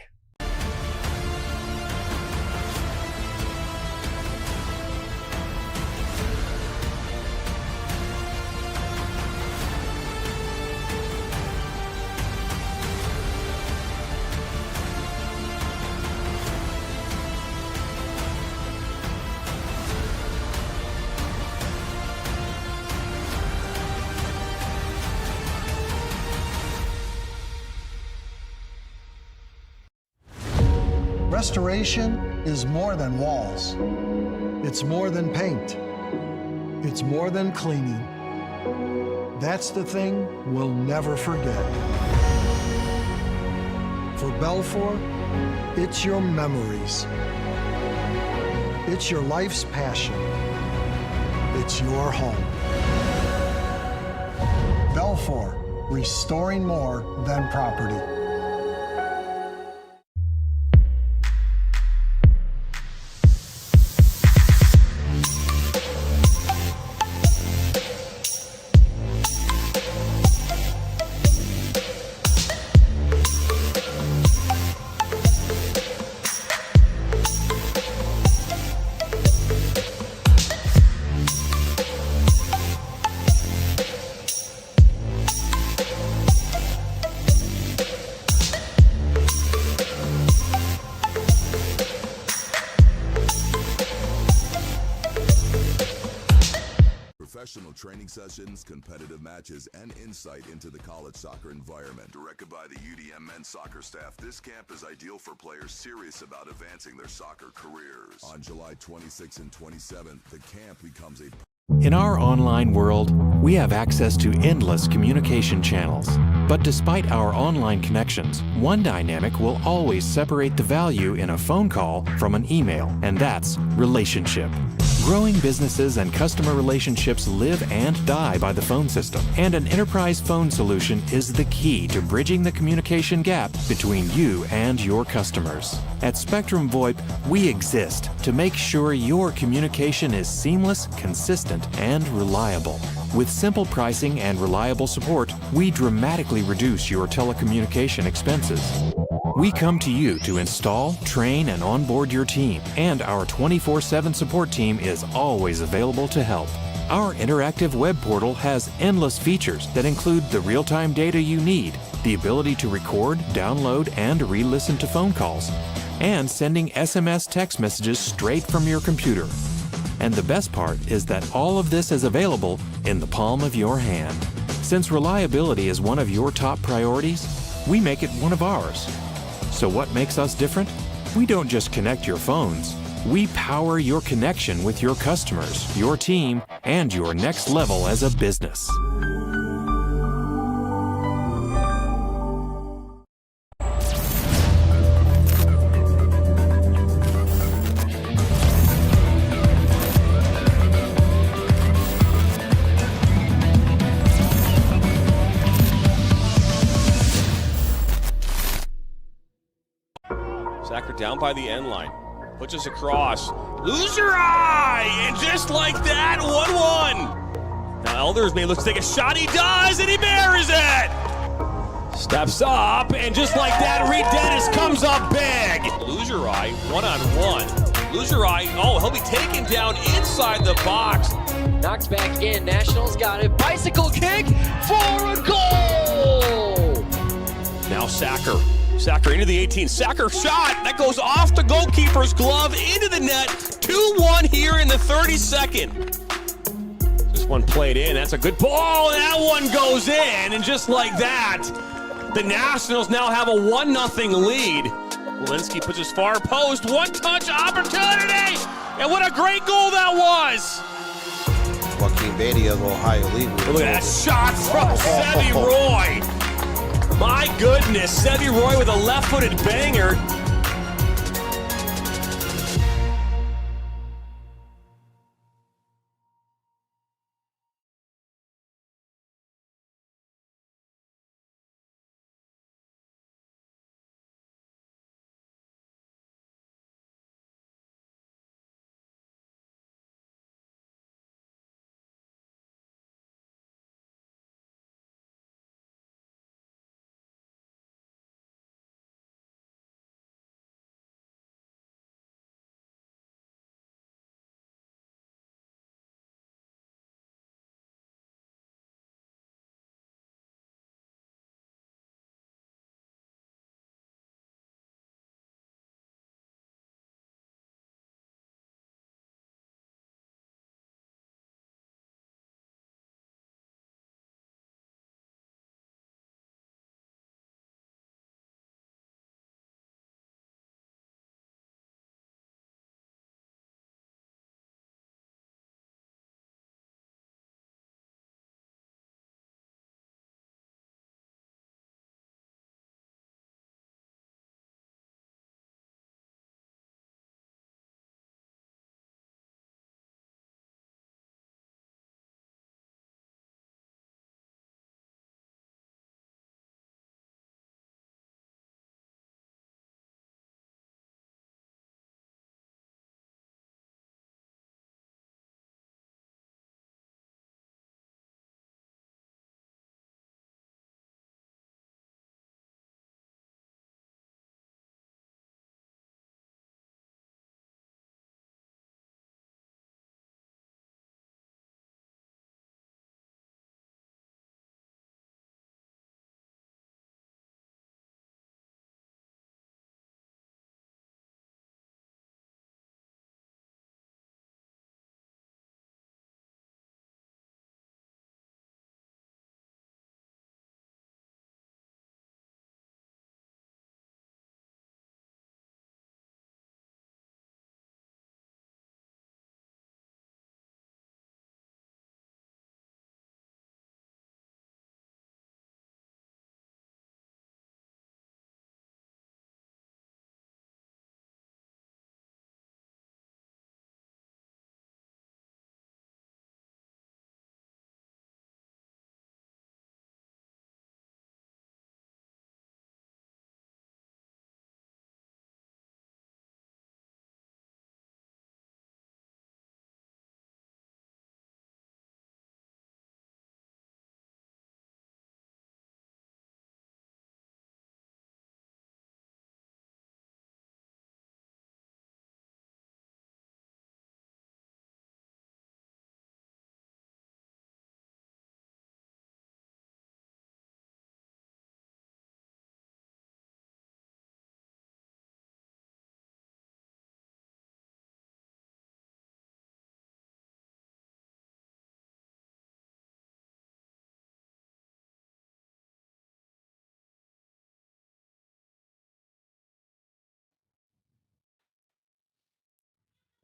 Restoration is more than walls. It's more than paint. It's more than cleaning. That's the thing we'll never forget. For Belfour, it's your memories. It's your life's passion. It's your home. Belfour, restoring more than property. sessions, competitive matches, and insight into the college soccer environment. Directed by the UDM men's soccer staff, this camp is ideal for players serious about advancing their soccer careers. On July 26th and 27th, the camp becomes a In our online world, we have access to endless communication channels. But despite our online connections, one dynamic will always separate the value in a phone call from an email, and that's relationship. Growing businesses and customer relationships live and die by the phone system, and an enterprise phone solution is the key to bridging the communication gap between you and your customers. At Spectrum VoIP, we exist to make sure your communication is seamless, consistent, and reliable. With simple pricing and reliable support, we dramatically reduce your telecommunication expenses. We come to you to install, train, and onboard your team, and our 24/7 support team is always available to help. Our interactive web portal has endless features that include the real-time data you need, the ability to record, download, and re-listen to phone calls, and sending SMS text messages straight from your computer. And the best part is that all of this is available in the palm of your hand. Since reliability is one of your top priorities, we make it one of ours. So what makes us different? We don't just connect your phones. We power your connection with your customers, your team, and your next level as a business. Sacker down by the end line. Puts us across. Lose your eye! And just like that, 1-1. Now Elders may look to take a shot. He does, and he buries it! Steps up, and just like that, Reed Dennis comes up big. Lose your eye, 1-on-1. Lose your eye. Oh, he'll be taken down inside the box. Knocks back in. Nationals got it. Bicycle kick for a goal! Now Sacker. Sacker into the 18. Sacker shot. That goes off the goalkeeper's glove into the net. 2-1 here in the 32nd. This one played in. That's a good ball. That one goes in. And just like that, the Nationals now have a 1-0 lead. Walensky puts his far post. One-touch opportunity. And what a great goal that was. Joaquin Beatty of Ohio League. Look at that shot from Sevi Roy. My goodness, Sevi Roy with a left-footed banger.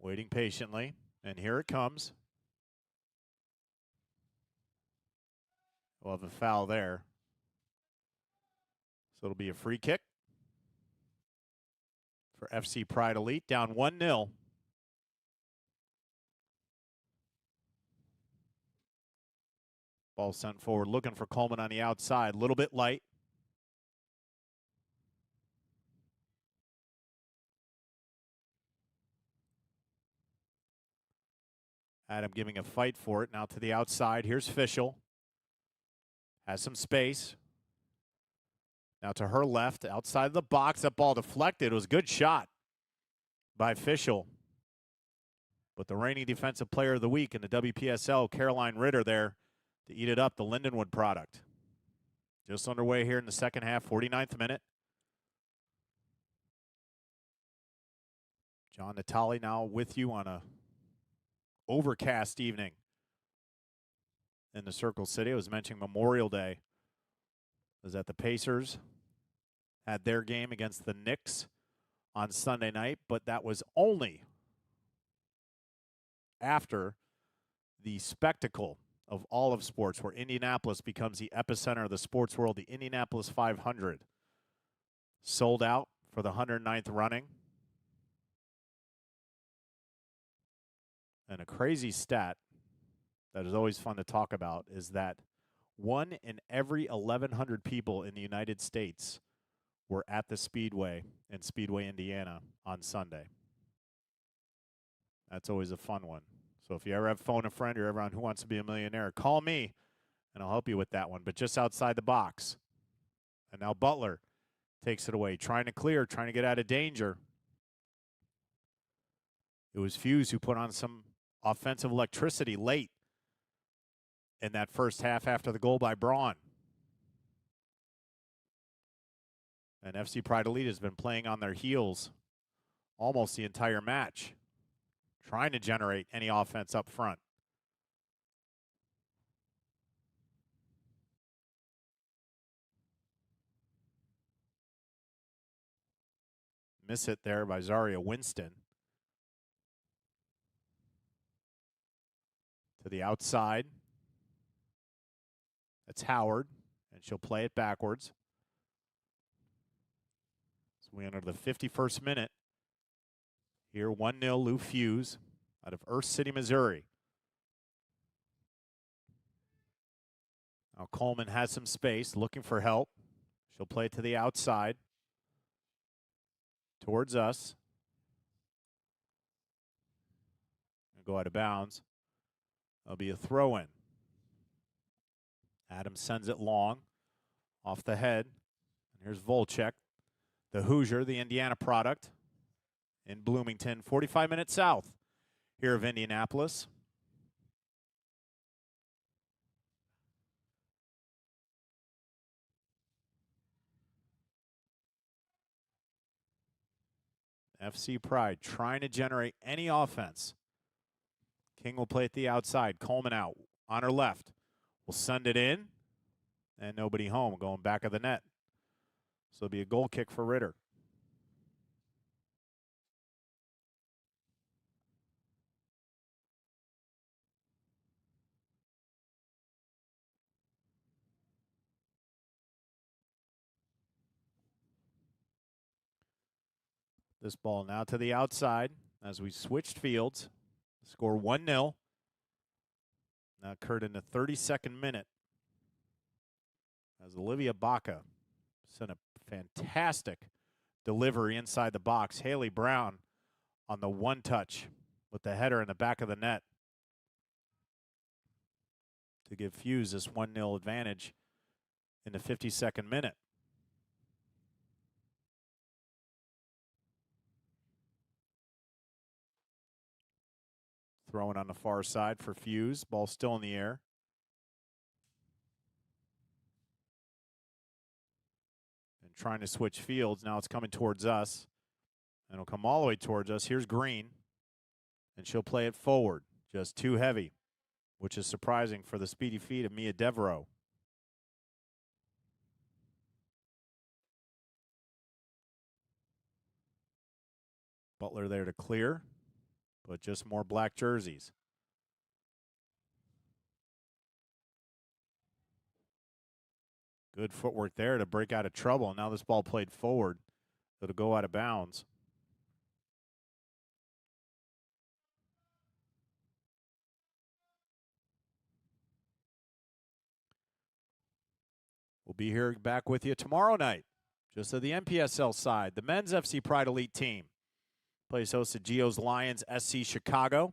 Waiting patiently, and here it comes. We'll have a foul there. So it'll be a free kick for FC Pride Elite, down 1-0. Ball sent forward, looking for Coleman on the outside. A little bit light. Adam giving a fight for it. Now to the outside. Here's Fischel. Has some space. Now to her left, outside the box. That ball deflected. It was a good shot by Fischel. But the reigning defensive player of the week in the WPSL, Caroline Ritter, there to eat it up, the Lindenwood product. Just underway here in the second half, 49th minute. John Natali now with you on a overcast evening in the Circle City. I was mentioning Memorial Day. Was that the Pacers had their game against the Knicks on Sunday night, but that was only after the spectacle of all of sports, where Indianapolis becomes the epicenter of the sports world. The Indianapolis 500 sold out for the 109th running. And a crazy stat that is always fun to talk about is that 1 in every 1,100 people in the United States were at the Speedway in Speedway, Indiana on Sunday. That's always a fun one. So if you ever have phone a friend or ever on Who Wants to Be a Millionaire, call me and I'll help you with that one. But just outside the box. And now Butler takes it away, trying to clear, trying to get out of danger. It was Fusz who put on some offensive electricity late in that first half after the goal by Braun. And FC Pride Elite has been playing on their heels almost the entire match, trying to generate any offense up front. Miss it there by Zaria Winston. To the outside. That's Howard, and she'll play it backwards. So we enter the 51st minute. Here, 1-0 Lou Fusz out of Earth City, Missouri. Now Coleman has some space, looking for help. She'll play it to the outside. Towards us. Go out of bounds. There'll be a throw-in. Adams sends it long, off the head. And here's Volchek, the Hoosier, the Indiana product, in Bloomington, 45 minutes south here of Indianapolis. FC Pride trying to generate any offense. King will play at the outside. Coleman out on her left. Will send it in. And nobody home, going back of the net. So it'll be a goal kick for Ritter. This ball now to the outside as we switched fields. Score 1-0. That occurred in the 32nd minute as Olivia Baca sent a fantastic delivery inside the box. Haley Brown on the one touch with the header in the back of the net to give Fusz this 1-0 advantage in the 52nd minute. Throwing on the far side for Fusz. Ball still in the air. And trying to switch fields. Now it's coming towards us. And it'll come all the way towards us. Here's Green. And she'll play it forward. Just too heavy, which is surprising for the speedy feet of Mia Devereaux. Butler there to clear. but just more black jerseys. Good footwork there to break out of trouble. Now this ball played forward. It'll go out of bounds. We'll be here back with you tomorrow night. Just to the MPSL side, the men's FC Pride Elite team plays host to Geo's Lions SC Chicago.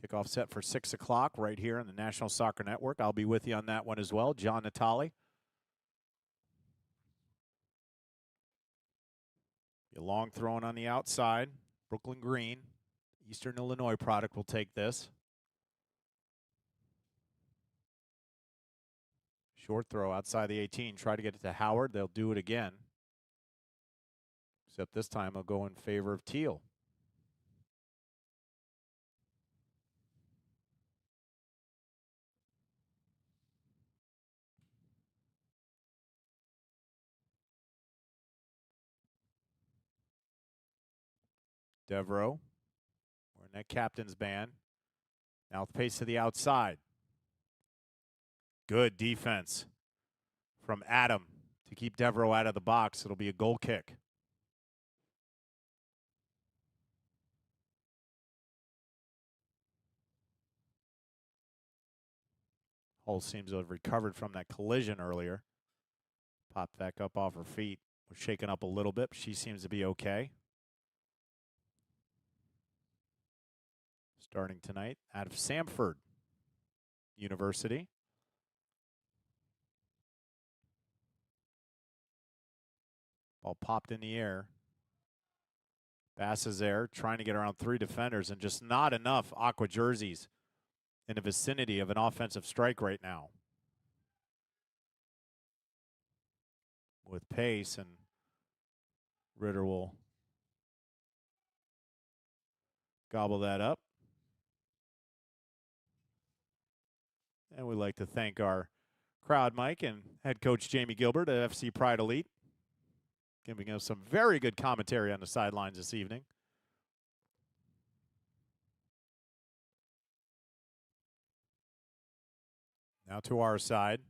Kickoff set for 6 o'clock right here on the National Soccer Network. I'll be with you on that one as well. John Natali. A long thrown on the outside. Brooklyn Green, Eastern Illinois product, will take this. Short throw outside the 18. Try to get it to Howard. They'll do it again. Except this time they'll go in favor of Teal. Devereaux wearing that captain's band. Now with pace to the outside. Good defense from Adam to keep Devereaux out of the box. It'll be a goal kick. Hull seems to have recovered from that collision earlier. Popped back up off her feet. Was shaken up a little bit, but she seems to be okay. Starting tonight out of Samford University. Ball popped in the air. Bass is there, trying to get around 3 defenders, and just not enough aqua jerseys in the vicinity of an offensive strike right now. With pace, and Ritter will gobble that up. And we'd like to thank our crowd mic and head coach Jamie Gilbert at FC Pride Elite, giving us some very good commentary on the sidelines this evening. Now to our side.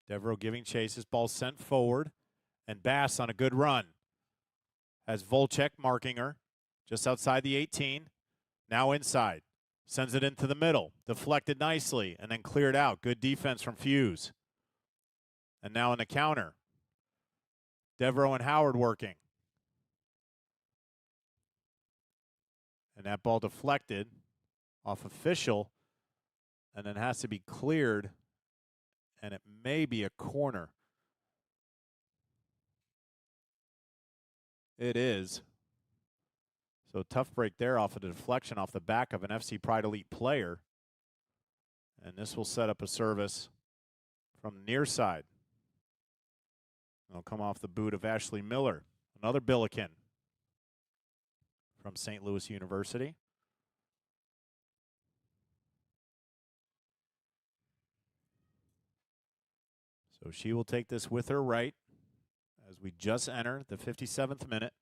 Devereaux giving chase. His ball sent forward. And Bass on a good run. Has Volchek marking her just outside the 18. Now inside. Sends it into the middle. Deflected nicely and then cleared out. Good defense from Fuse. And now in the counter. Devereaux and Howard working. And that ball deflected off official. And then has to be cleared. And it may be a corner. It is. So tough break there off of the deflection off the back of an FC Pride Elite player. And this will set up a service from the near side. It'll come off the boot of Ashley Miller. Another Billiken from St. Louis University. So she will take this with her right as we just enter the 57th minute.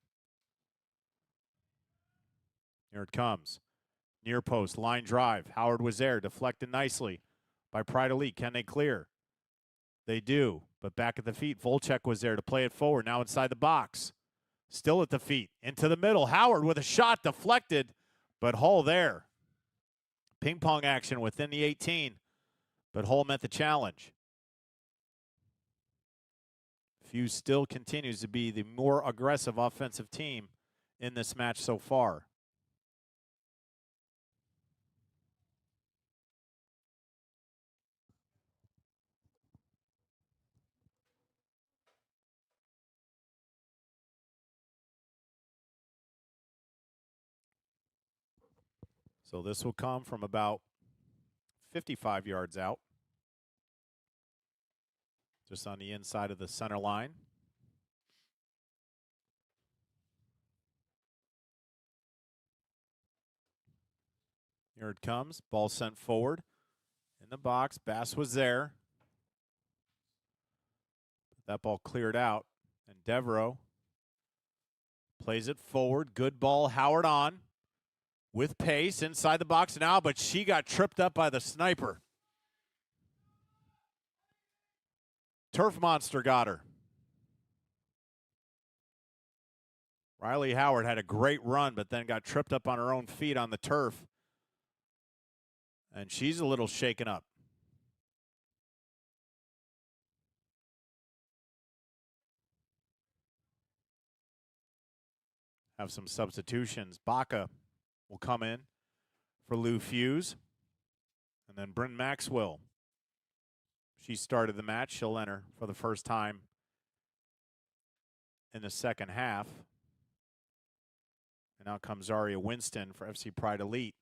Here it comes. Near post, line drive. Howard was there, deflected nicely by Pride Elite. Can they clear? They do, but back at the feet. Volchek was there to play it forward. Now inside the box. Still at the feet. Into the middle. Howard with a shot deflected, but Hull there. Ping pong action within the 18, but Hull met the challenge. Fuse still continues to be the more aggressive offensive team in this match so far. So this will come from about 55 yards out. Just on the inside of the center line. Here it comes. Ball sent forward. In the box. Bass was there. That ball cleared out. And Devereaux Plays it forward. Good ball. Howard on. With pace inside the box now, but she got tripped up by the sniper. Turf Monster got her. Riley Howard had a great run, but then got tripped up on her own feet on the turf. And she's a little shaken up. Have some substitutions. Baca will come in for Lou Fusz. And then Bryn Maxwell. She started the match. She'll enter for the first time in the second half. And now comes Zaria Winston for FC Pride Elite.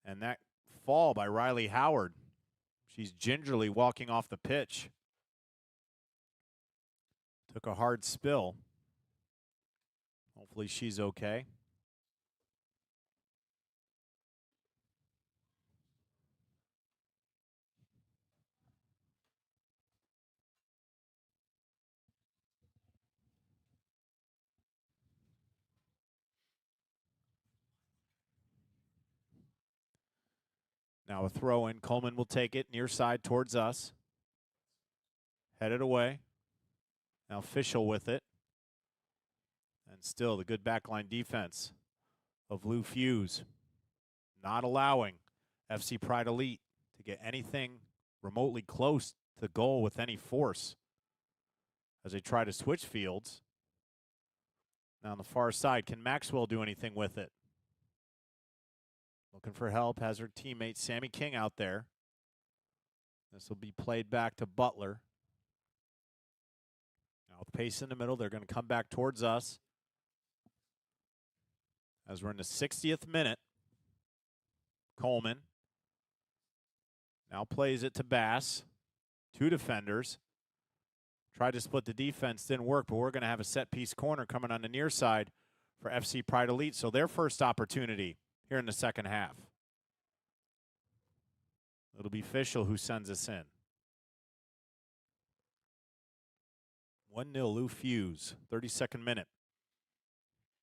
And that fall by Riley Howard. She's gingerly walking off the pitch. Took a hard spill. Hopefully she's okay. Now a throw in. Coleman will take it near side towards us. Headed away. Now Fischel with it. And still the good backline defense of Lou Fusz. Not allowing FC Pride Elite to get anything remotely close to goal with any force as they try to switch fields. Now on the far side, can Maxwell do anything with it? Looking for help, has her teammate Sammy King out there. This will be played back to Butler. Now with pace in the middle, they're going to come back towards us. As we're in the 60th minute, Coleman now plays it to Bass. Two defenders. Tried to split the defense, didn't work, but we're going to have a set-piece corner coming on the near side for FC Pride Elite. So their first opportunity here in the second half. It'll be Fischel who sends us in. 1-0 Lou Fusz, 32nd minute.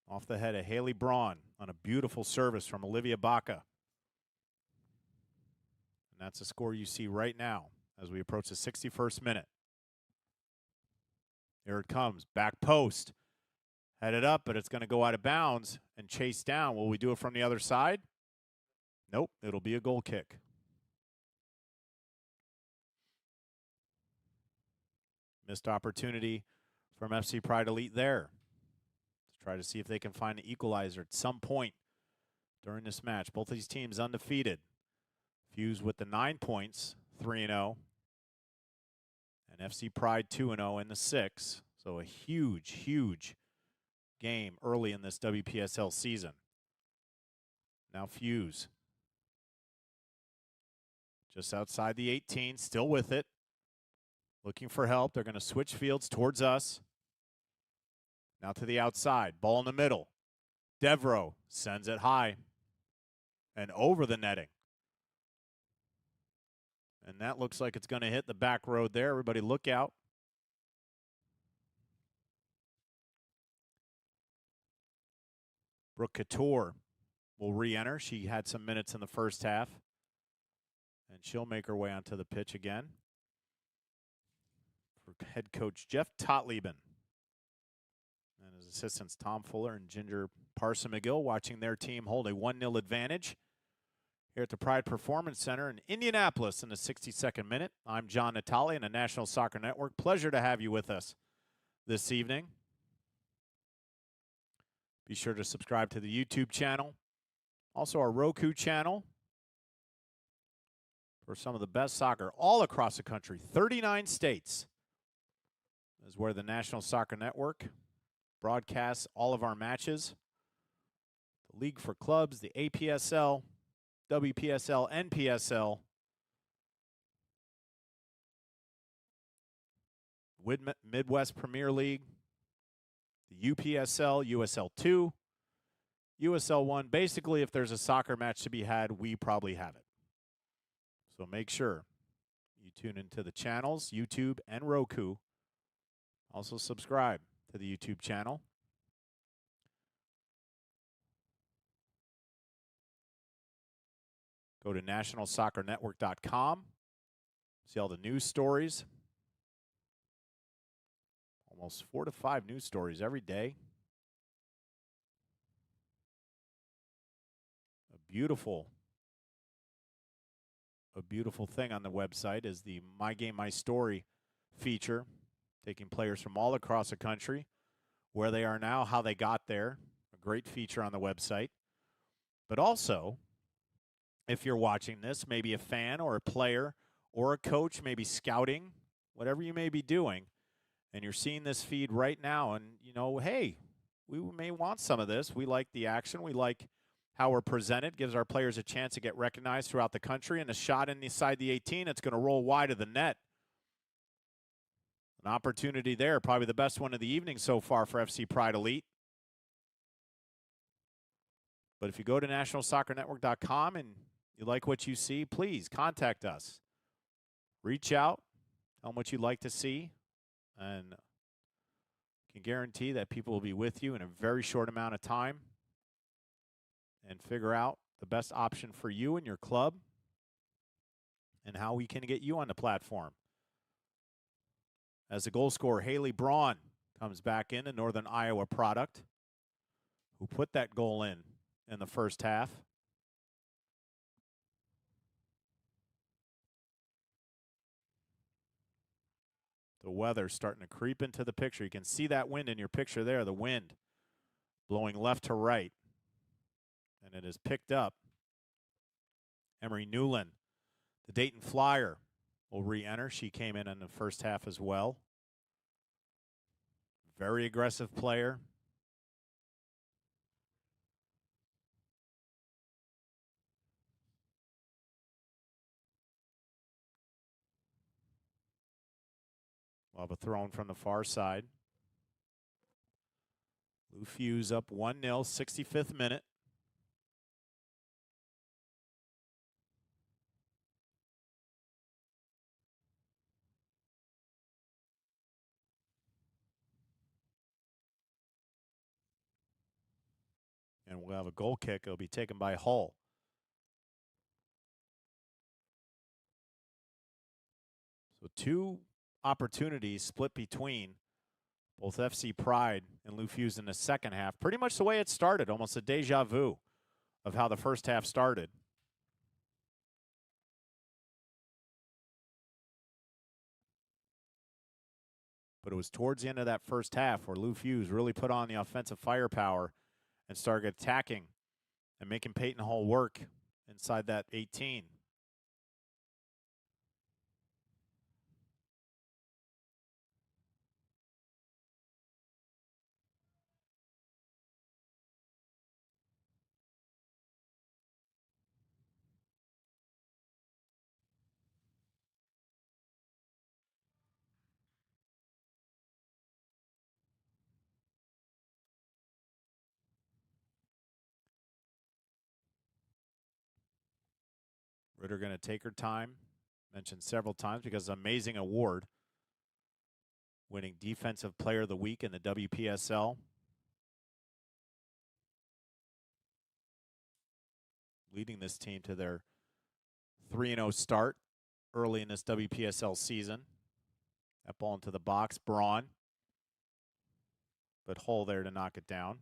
Off the head of Haley Braun on a beautiful service from Olivia Baca. And that's a score you see right now as we approach the 61st minute. Here it comes, back post. Headed up, but it's going to go out of bounds and chase down. Will we do it from the other side? Nope, it'll be a goal kick. Missed opportunity from FC Pride Elite there. Let's try to see if they can find the equalizer at some point during this match. Both of these teams undefeated. Fusz with the 9 points, 3-0. And FC Pride 2-0 in the 6. So a huge, huge game early in this WPSL season. Now Fusz. Just outside the 18, still with it. Looking for help. They're going to switch fields towards us. Now to the outside. Ball in the middle. Devereaux sends it high and over the netting. And that looks like it's going to hit the back road there. Everybody look out. Brooke Couture will re-enter. She had some minutes in the first half. And she'll make her way onto the pitch again. For head coach Jeff Totleben. And his assistants Tom Fuller and Ginger Parson McGill watching their team hold a 1-0 advantage here at the Pride Performance Center in Indianapolis in the 62nd minute. I'm John Natale in the National Soccer Network. Pleasure to have you with us this evening. Be sure to subscribe to the YouTube channel. Also our Roku channel for some of the best soccer all across the country. 39 states is where the National Soccer Network broadcasts all of our matches. The League for Clubs, the APSL, WPSL, NPSL, Midwest Premier League, the UPSL, USL2, USL1. Basically, if there's a soccer match to be had, we probably have it. So make sure you tune into the channels, YouTube and Roku. Also subscribe to the YouTube channel. Go to nationalsoccernetwork.com. See all the news stories. Almost 4 to 5 news stories every day. A beautiful thing on the website is the My Game, My Story feature, taking players from all across the country, where they are now, how they got there. A great feature on the website. But also, if you're watching this, maybe a fan or a player or a coach, maybe scouting, whatever you may be doing, and you're seeing this feed right now, and you know, hey, we may want some of this. We like the action. We like how we're presented. Gives our players a chance to get recognized throughout the country. And a shot inside the 18, it's going to roll wide of the net. An opportunity there, probably the best one of the evening so far for FC Pride Elite. But if you go to nationalsoccernetwork.com and you like what you see, please contact us. Reach out, tell them what you'd like to see, and can guarantee that people will be with you in a very short amount of time and figure out the best option for you and your club and how we can get you on the platform. As the goal scorer, Haley Braun comes back in, a Northern Iowa product, who put that goal in the first half. The weather's starting to creep into the picture. You can see that wind in your picture there, the wind blowing left to right. And it is picked up. Emery Newland, the Dayton Flyer, will re-enter. She came in the first half as well. Very aggressive player. We'll have a thrown from the far side. Lou Fusz up 1-0, 65th minute. And we'll have a goal kick. It'll be taken by Hull. So 2 opportunities split between both FC Pride and Lou Fusz in the second half. Pretty much the way it started, almost a deja vu of how the first half started. But it was towards the end of that first half where Lou Fusz really put on the offensive firepower and started attacking and making Peyton Hull work inside that 18. Ritter going to take her time, mentioned several times because it's an amazing award. Winning Defensive Player of the Week in the WPSL. Leading this team to their 3-0 start early in this WPSL season. That ball into the box, Braun. But Hull there to knock it down.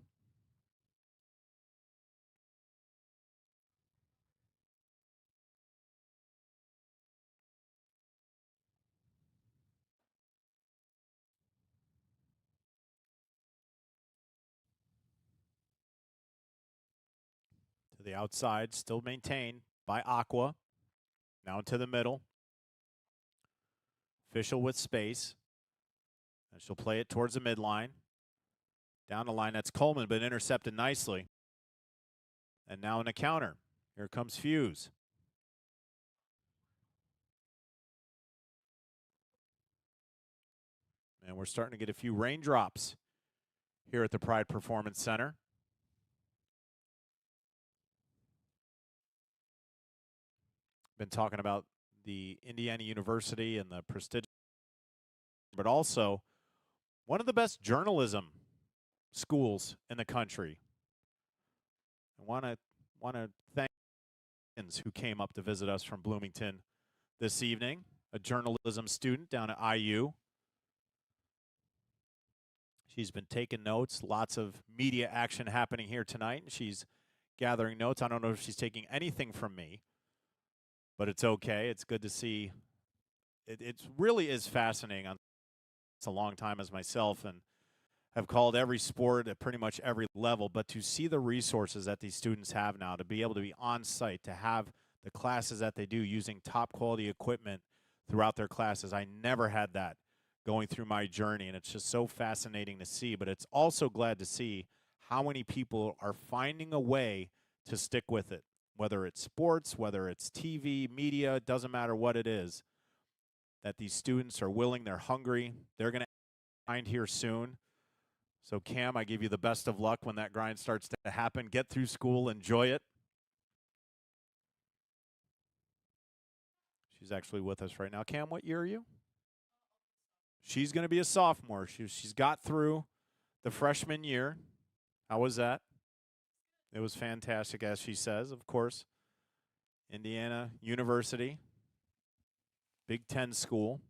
To the outside, still maintained by Aqua. Now into the middle. Official with space. And she'll play it towards the midline. Down the line, that's Coleman, but intercepted nicely. And now in a counter. Here comes Fusz. And we're starting to get a few raindrops here at the Pride Performance Center. Been talking about the Indiana University and the prestigious, but also one of the best journalism schools in the country. I want to thank who came up to visit us from Bloomington this evening, a journalism student down at IU. She's been taking notes, lots of media action happening here tonight, and she's gathering notes. I don't know if she's taking anything from me, but it's okay. It's good to see. It really is fascinating. It's a long time as myself and have called every sport at pretty much every level, but to see the resources that these students have now, to be able to be on site, to have the classes that they do using top quality equipment throughout their classes. I never had that going through my journey, and it's just so fascinating to see. But it's also glad to see how many people are finding a way to stick with it, whether it's sports, whether it's TV, media, it doesn't matter what it is, that these students are willing, they're hungry, they're going to find here soon. So, Cam, I give you the best of luck when that grind starts to happen. Get through school, enjoy it. She's actually with us right now. Cam, what year are you? She's going to be a sophomore. She's got through the freshman year. How was that? It was fantastic, as she says, of course. Indiana University, Big Ten school.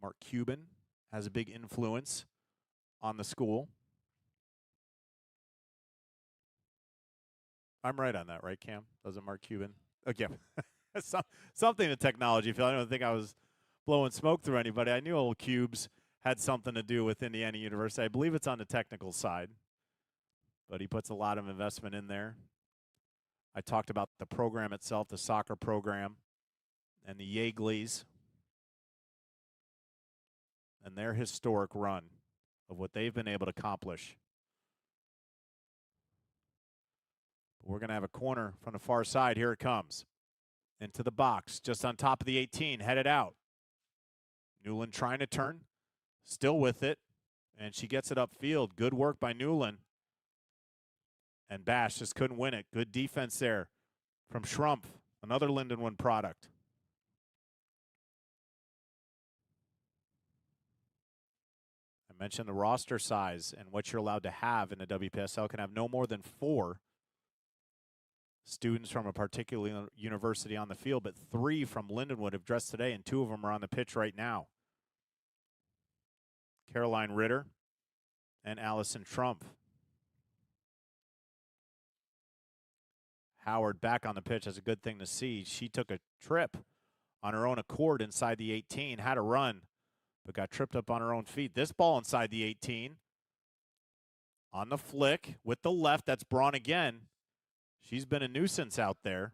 Mark Cuban has a big influence on the school. I'm right on that, right, Cam? Doesn't Mark Cuban? Okay. Something in technology field. I don't think I was blowing smoke through anybody. I knew old Cubes had something to do with Indiana University. I believe it's on the technical side, but he puts a lot of investment in there. I talked about the program itself, the soccer program, and the Yeagleys, and their historic run of what they've been able to accomplish. We're going to have a corner from the far side. Here it comes. Into the box, just on top of the 18, headed out. Newland trying to turn, still with it, and she gets it upfield. Good work by Newland. And Bash just couldn't win it. Good defense there from Schrumpf, another Lindenwood product. I mentioned the roster size and what you're allowed to have in the WPSL. Can have no more than 4 students from a particular university on the field, but 3 from Lindenwood have dressed today, and 2 of them are on the pitch right now. Caroline Ritter and Allison Trump. Howard back on the pitch. That's a good thing to see. She took a trip on her own accord inside the 18, had a run, but got tripped up on her own feet. This ball inside the 18. On the flick with the left, that's Braun again. She's been a nuisance out there.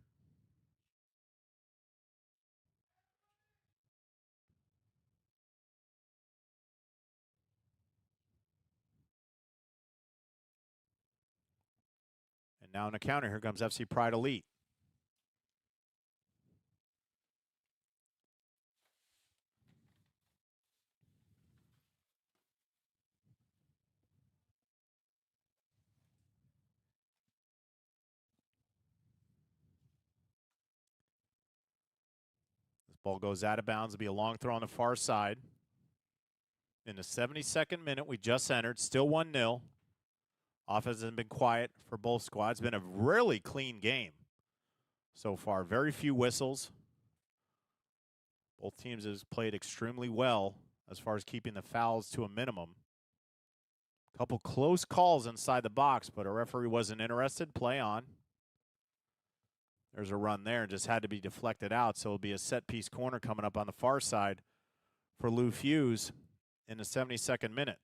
And now on the counter, here comes FC Pride Elite. Ball goes out of bounds. It'll be a long throw on the far side. In the 72nd minute, we just entered. Still 1-0. Offense has been quiet for both squads. Been a really clean game so far. Very few whistles. Both teams have played extremely well as far as keeping the fouls to a minimum. A couple close calls inside the box, but a referee wasn't interested. Play on. There's a run there, just had to be deflected out, so it'll be a set-piece corner coming up on the far side for Lou Fusz in the 72nd minute.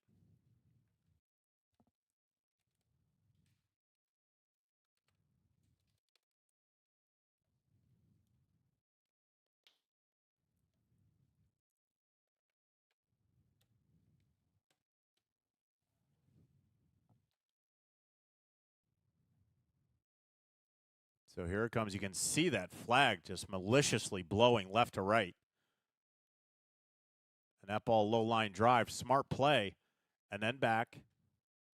So here it comes. You can see that flag just maliciously blowing left to right. And that ball, low line drive, smart play, and then back.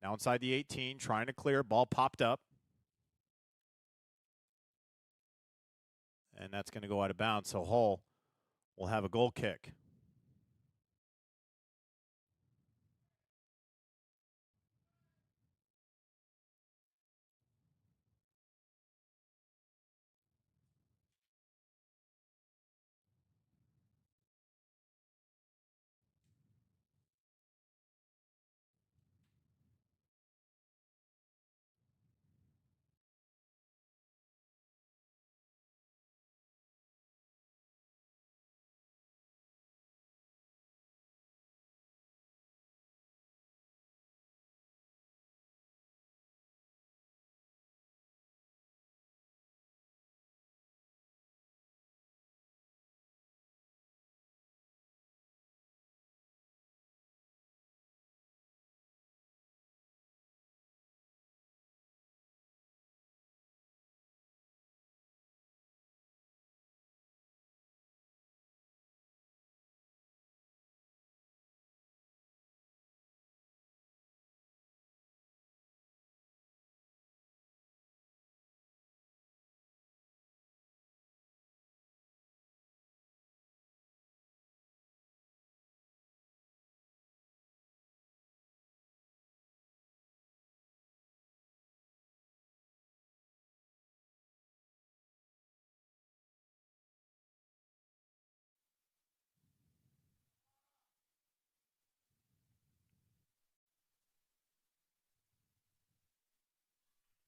Now inside the 18, trying to clear. Ball popped up. And that's going to go out of bounds. So Hull will have a goal kick.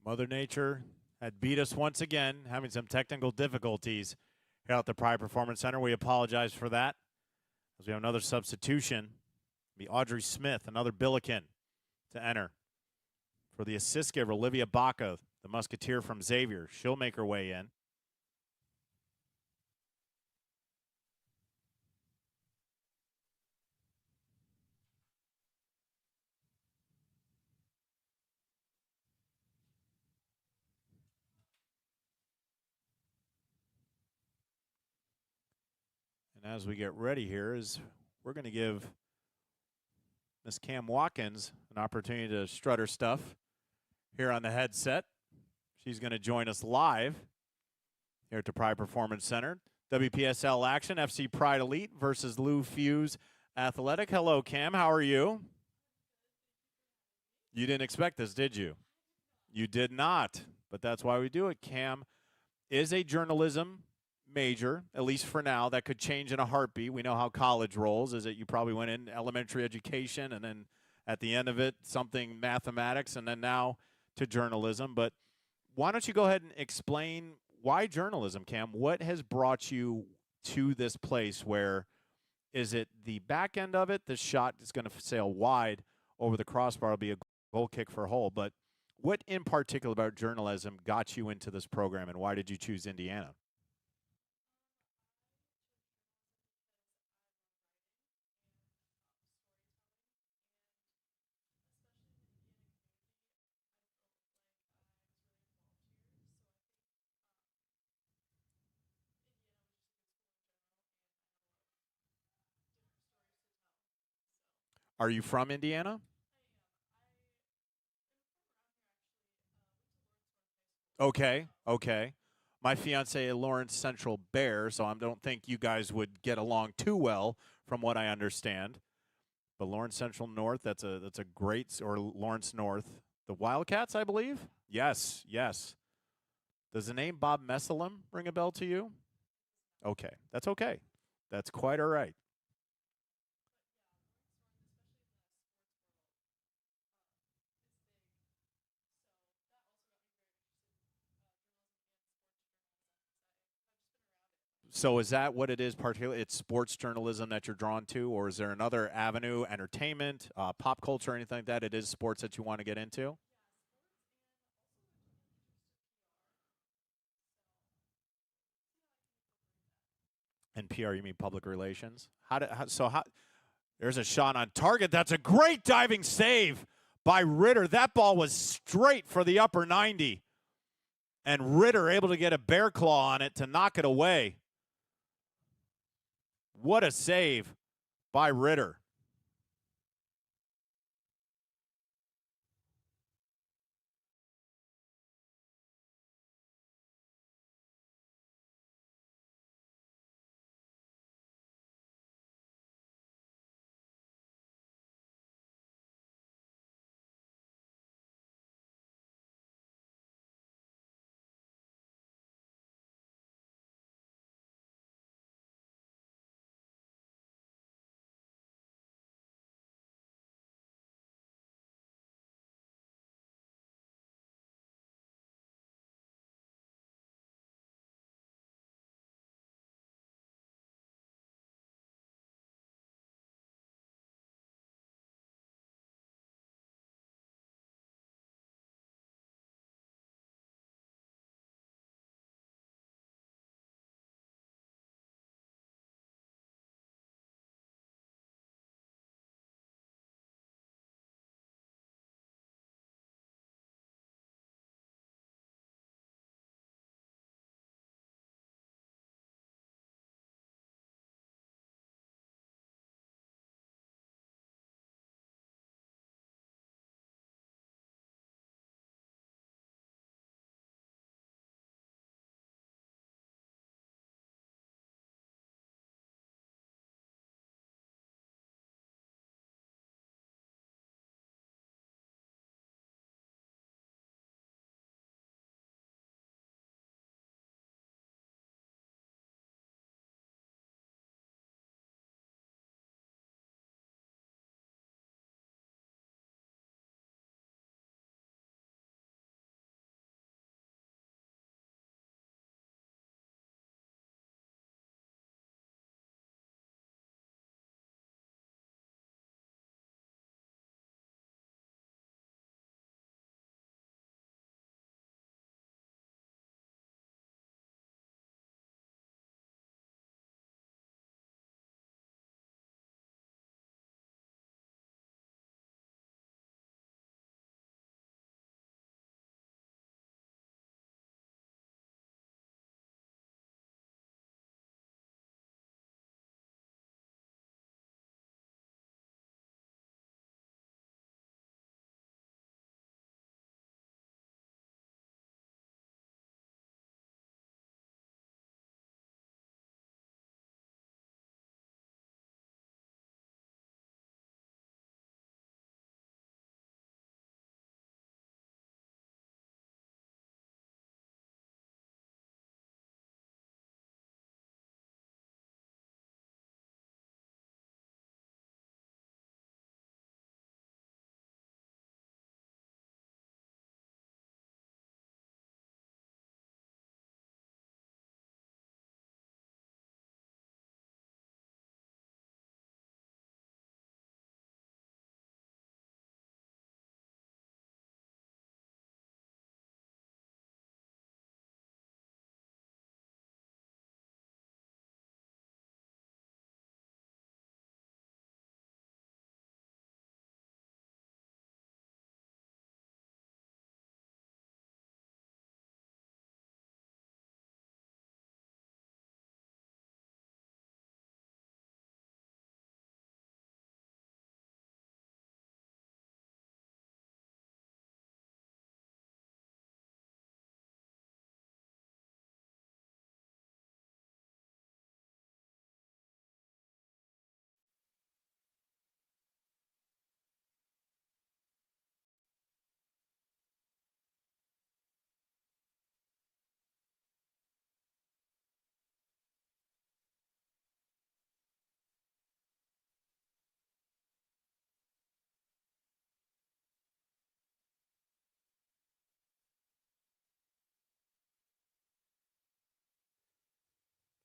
Mother Nature had beat us once again, having some technical difficulties here at the Pride Performance Center. We apologize for that. As we have another substitution, be Audrey Smith, another Billiken, to enter. For the assist giver, Olivia Baca, the Musketeer from Xavier. She'll make her way in. And as we get ready here, we're going to give Miss Cam Watkins an opportunity to strut her stuff here on the headset. She's going to join us live here at the Pride Performance Center. WPSL action, FC Pride Elite versus Lou Fusz Athletic. Hello, Cam. How are you? You didn't expect this, did you? You did not, but that's why we do it. Cam is a journalism major, at least for now. That could change in a heartbeat. We know how college rolls, is that you probably went in elementary education and then at the end of it, something mathematics, and then now to journalism. But why don't you go ahead and explain why journalism, Cam? What has brought you to this place where is it the back end of it? The shot is going to sail wide over the crossbar. It'll be a goal kick for hole. But what in particular about journalism got you into this program, and why did you choose Indiana? Are you from Indiana? Okay, okay. My fiance Lawrence Central Bear, so I don't think you guys would get along too well, from what I understand. But Lawrence Central North, that's a great, or Lawrence North, the Wildcats, I believe. Yes, yes. Does the name Bob Messelam ring a bell to you? Okay, that's okay. That's quite all right. So is that what it is particularly? It's sports journalism that you're drawn to, or is there another avenue, entertainment, pop culture, anything like that? It is sports that you want to get into? And PR, you mean public relations? There's a shot on target. That's a great diving save by Ritter. That ball was straight for the upper 90. And Ritter able to get a bear claw on it to knock it away. What a save by Ritter.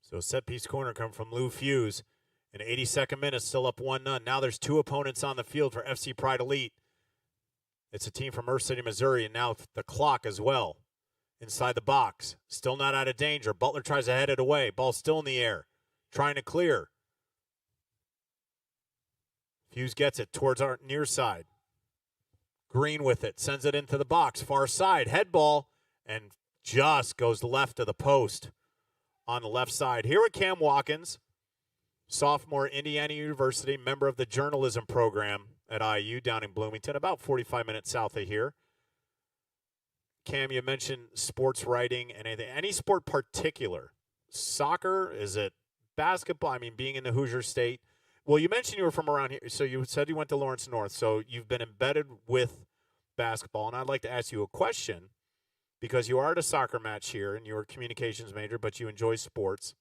So set-piece corner come from Lou Fusz. In 82nd minute, still up 1-0. Now there's two opponents on the field for FC Pride Elite. It's a team from Earth City, Missouri, and now the clock as well. Inside the box, still not out of danger. Butler tries to head it away. Ball still in the air, trying to clear. Fusz gets it towards our near side. Green with it, sends it into the box. Far side, head ball, and just goes left of the post on the left side. Here with Cam Watkins, sophomore, Indiana University, member of the journalism program at IU down in Bloomington, about 45 minutes south of here. Cam, you mentioned sports writing and anything. Any sport particular? Soccer? Is it basketball? I mean, being in the Hoosier State. Well, you mentioned you were from around here, so you said you went to Lawrence North, so you've been embedded with basketball, and I'd like to ask you a question because you are at a soccer match here and you're a communications major, but you enjoy sports.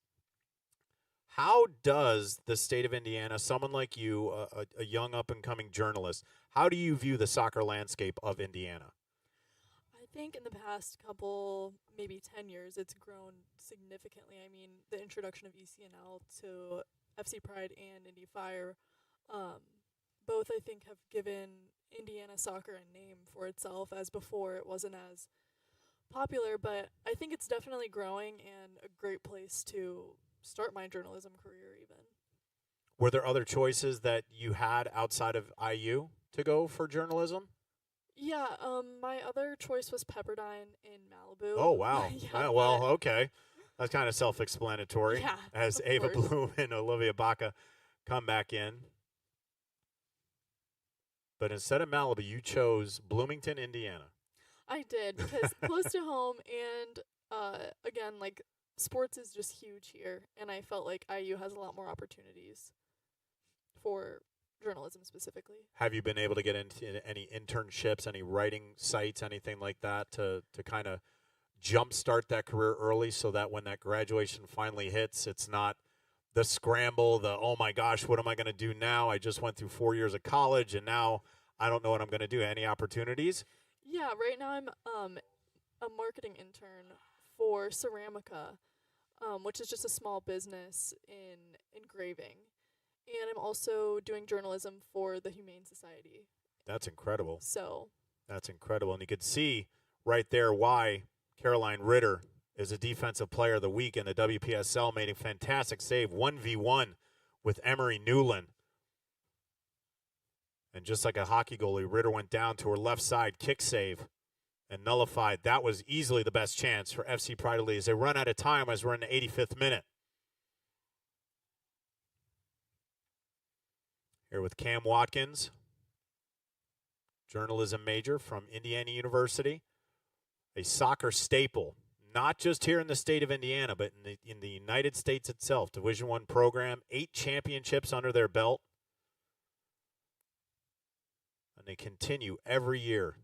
How does the state of Indiana, someone like you, a young up-and-coming journalist, how do you view the soccer landscape of Indiana? I think in the past couple, maybe 10 years, it's grown significantly. I mean, the introduction of ECNL to FC Pride and Indy Fire, both I think have given Indiana soccer a name for itself, as before it wasn't as popular, but I think it's definitely growing and a great place to start my journalism career even. Were there other choices that you had outside of IU to go for journalism? Yeah, my other choice was Pepperdine in Malibu. Oh, wow. Yeah, well, okay. That's kind of self-explanatory. Yeah, as of Ava course. Bloom and Olivia Baca come back in. But instead of Malibu, you chose Bloomington, Indiana. I did, because close to home, and again, like, sports is just huge here, and I felt like IU has a lot more opportunities for journalism specifically. Have you been able to get into any internships, any writing sites, anything like that to kind of jumpstart that career early so that when that graduation finally hits, it's not the scramble, the, oh my gosh, what am I going to do now? I just went through 4 years of college, and now I don't know what I'm going to do. Any opportunities? Yeah, right now I'm a marketing intern for Ceramica, which is just a small business in engraving. And I'm also doing journalism for the Humane Society. That's incredible. So. That's incredible. And you could see right there why Caroline Ritter is a defensive player of the week in the WPSL, made a fantastic save, 1v1 with Emery Newland. And just like a hockey goalie, Ritter went down to her left side, kick save, and nullified. That was easily the best chance for FC Pride Elite as they run out of time as we're in the 85th minute. Here with Cam Watkins, journalism major from Indiana University, a soccer staple, not just here in the state of Indiana, but in the United States itself. Division I program, 8 championships under their belt. And they continue every year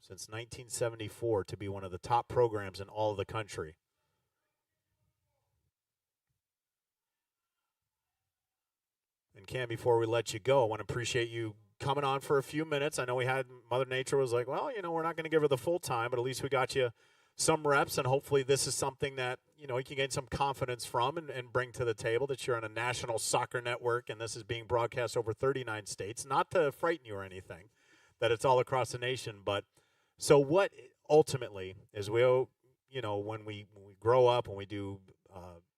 since 1974 to be one of the top programs in all of the country. And Cam, before we let you go, I want to appreciate you coming on for a few minutes. I know we had Mother Nature was like, well, we're not going to give her the full time, but at least we got you some reps, and hopefully this is something that, you can gain some confidence from and bring to the table, that you're on a national soccer network and this is being broadcast over 39 states. Not to frighten you or anything, that it's all across the nation. But so what ultimately is when we grow up, when we do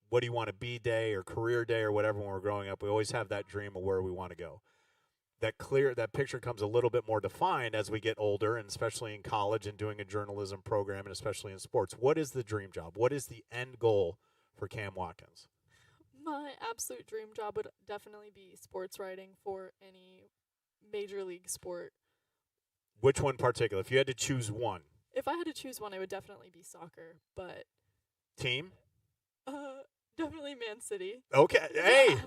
what do you want to be day or career day or whatever when we're growing up, we always have that dream of where we want to go. That picture comes a little bit more defined as we get older, and especially in college and doing a journalism program, and especially in sports. What is the dream job? What is the end goal for Cam Watkins? My absolute dream job would definitely be sports writing for any major league sport. Which one in particular? If you had to choose one. If I had to choose one, it would definitely be soccer, but... Team? Definitely Man City. Okay. Hey!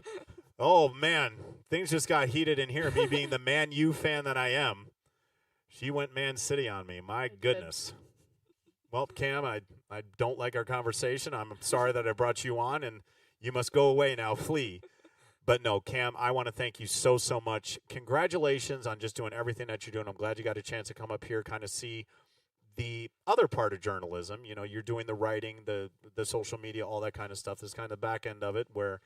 Oh, man. Things just got heated in here. Me being the Man U fan that I am. She went Man City on me. My goodness. Well, Cam, I don't like our conversation. I'm sorry that I brought you on, and you must go away now. Flee. But no, Cam, I want to thank you so much. Congratulations on just doing everything that you're doing. I'm glad you got a chance to come up here, kind of see the other part of journalism. You know, you're doing the writing, the social media, all that kind of stuff. This is kind of the back end of it where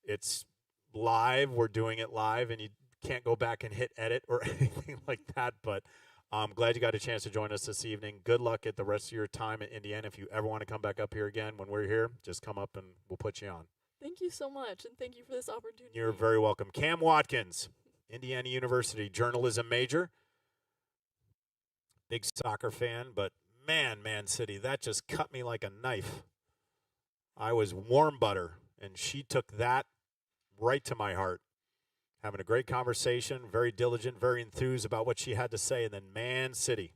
it's live. We're doing it live, and you can't go back and hit edit or anything like that. But I'm glad you got a chance to join us this evening. Good luck at the rest of your time in Indiana. If you ever want to come back up here again when we're here, just come up and we'll put you on. Thank you so much, and thank you for this opportunity. You're very welcome. Cam Watkins, Indiana University journalism major. Big soccer fan, but man City, that just cut me like a knife. I was warm butter, and she took that right to my heart. Having a great conversation, very diligent, very enthused about what she had to say, and then Man City.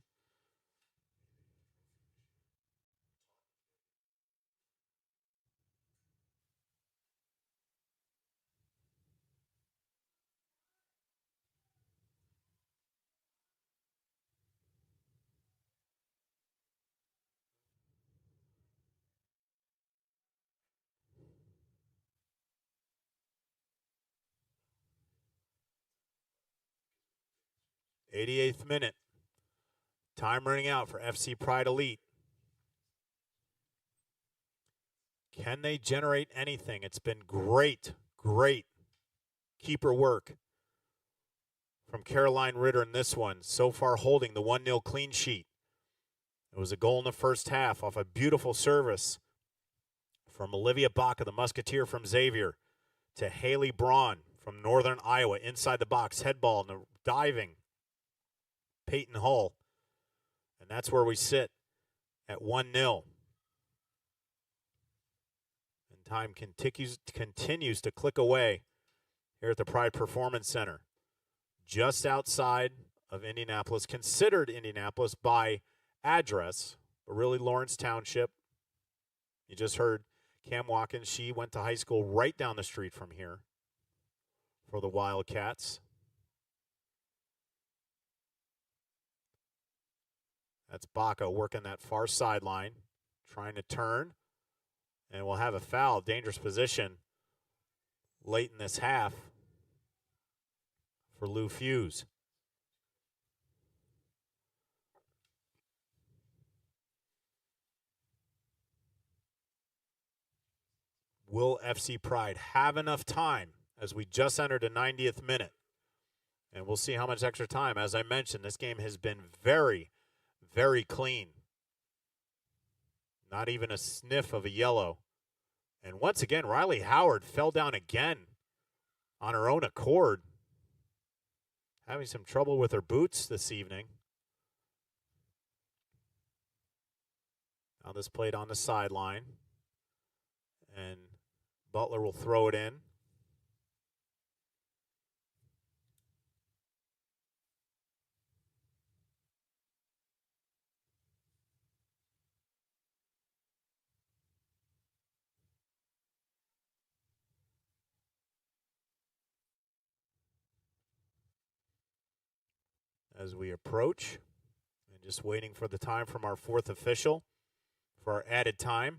'88th minute. Time running out for FC Pride Elite. Can they generate anything? It's been great keeper work from Caroline Ritter in this one. So far holding the 1-0 clean sheet. It was a goal in the first half off a beautiful service from Olivia Baca, the Musketeer from Xavier, to Haley Braun from Northern Iowa inside the box. Head ball and the diving Peyton Hull. And that's where we sit at 1-0. And time continues to click away here at the Pride Performance Center, just outside of Indianapolis, considered Indianapolis by address, but really Lawrence Township. You just heard Cam Watkins. She went to high school right down the street from here for the Wildcats. That's Baca working that far sideline, trying to turn, and we'll have a foul, dangerous position late in this half for Lou Fusz. Will FC Pride have enough time as we just entered the 90th minute? And we'll see how much extra time. As I mentioned, this game has been very clean. Not even a sniff of a yellow. And once again, Riley Howard fell down again on her own accord. Having some trouble with her boots this evening. Now this played on the sideline. And Butler will throw it in. As we approach, and just waiting for the time from our fourth official for our added time.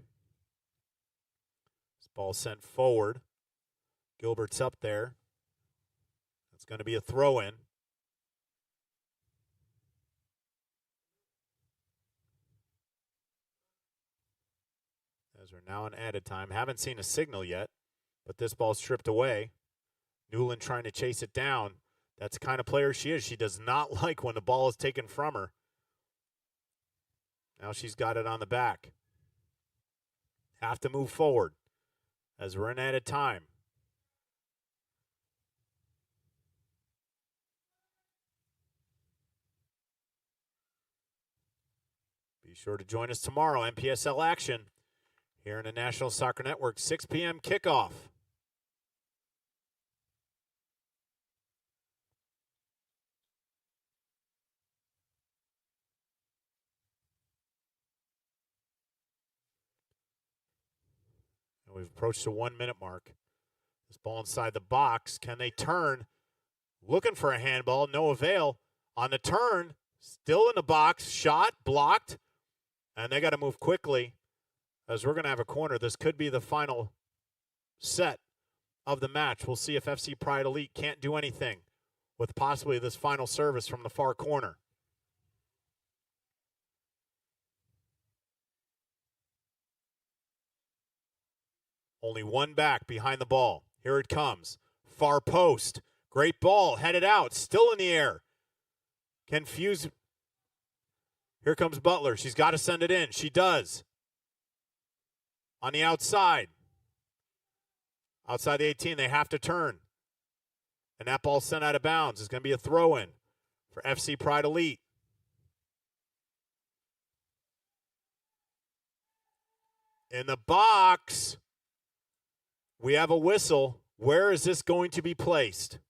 This ball sent forward. Gilbert's up there. It's going to be a throw-in. As we're now in added time. Haven't seen a signal yet, but this ball's stripped away. Newland trying to chase it down. That's the kind of player she is. She does not like when the ball is taken from her. Now she's got it on the back. Have to move forward as we're in added time. Be sure to join us tomorrow, MPSL action here in the National Soccer Network, 6 p.m. kickoff. We've approached the 1 minute mark. This ball inside the box. Can they turn? Looking for a handball. No avail. On the turn. Still in the box. Shot. Blocked. And they got to move quickly as we're going to have a corner. This could be the final set of the match. We'll see if FC Pride Elite can't do anything with possibly this final service from the far corner. Only one back behind the ball. Here it comes. Far post. Great ball. Headed out. Still in the air. Can Fusz. Here comes Butler. She's got to send it in. She does. On the outside. Outside the 18, they have to turn. And that ball sent out of bounds. It's going to be a throw-in for FC Pride Elite. In the box, we have a whistle. Where is this going to be placed?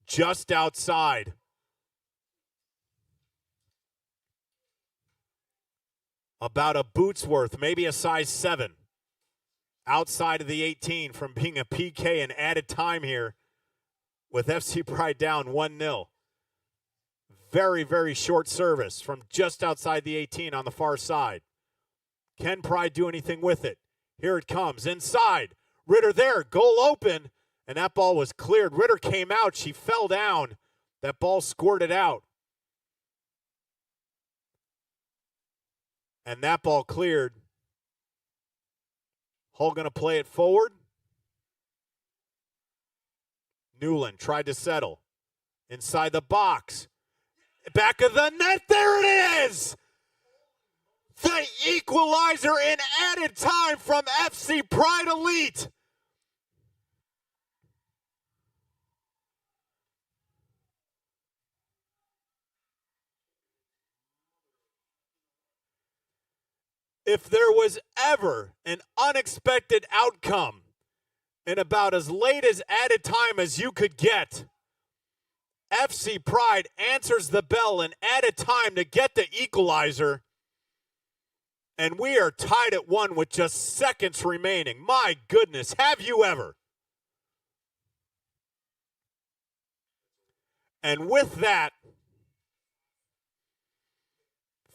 Just outside. About a boot's worth, maybe a size 7. Outside of the 18 from being a PK and added time here with FC Pride down 1-0. Very, very short service from just outside the 18 on the far side. Can Pride do anything with it? Here it comes. Inside. Ritter there. Goal open. And that ball was cleared. Ritter came out. She fell down. That ball squirted out. And that ball cleared. Hull going to play it forward. Newland tried to settle. Inside the box. Back of the net. There it is! The equalizer in added time from FC Pride Elite. If there was ever an unexpected outcome in about as late as added time as you could get, FC Pride answers the bell in added time to get the equalizer. And we are tied at 1 with just seconds remaining. My goodness, have you ever? And with that,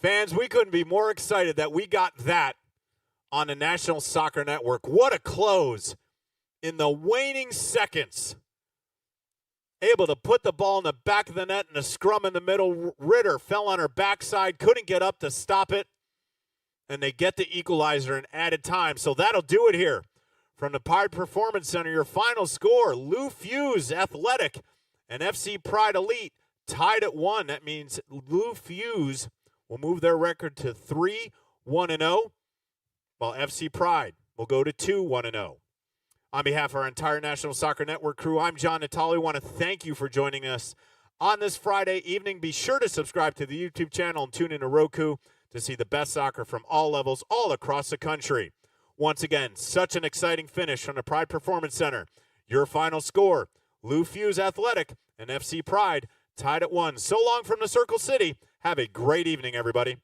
fans, we couldn't be more excited that we got that on the National Soccer Network. What a close in the waning seconds. Able to put the ball in the back of the net and a scrum in the middle. Ritter fell on her backside, couldn't get up to stop it. And they get the equalizer in added time. So that'll do it here. From the Pride Performance Center, your final score, Lou Fusz Athletic and FC Pride Elite tied at 1. That means Lou Fusz will move their record to 3-1-0, while FC Pride will go to 2-1-0. On behalf of our entire National Soccer Network crew, I'm John Natali. I want to thank you for joining us on this Friday evening. Be sure to subscribe to the YouTube channel and tune in to Roku to see the best soccer from all levels all across the country. Once again, such an exciting finish from the Pride Performance Center. Your final score, Lou Fusz Athletic and FC Pride tied at 1. So long from the Circle City. Have a great evening, everybody.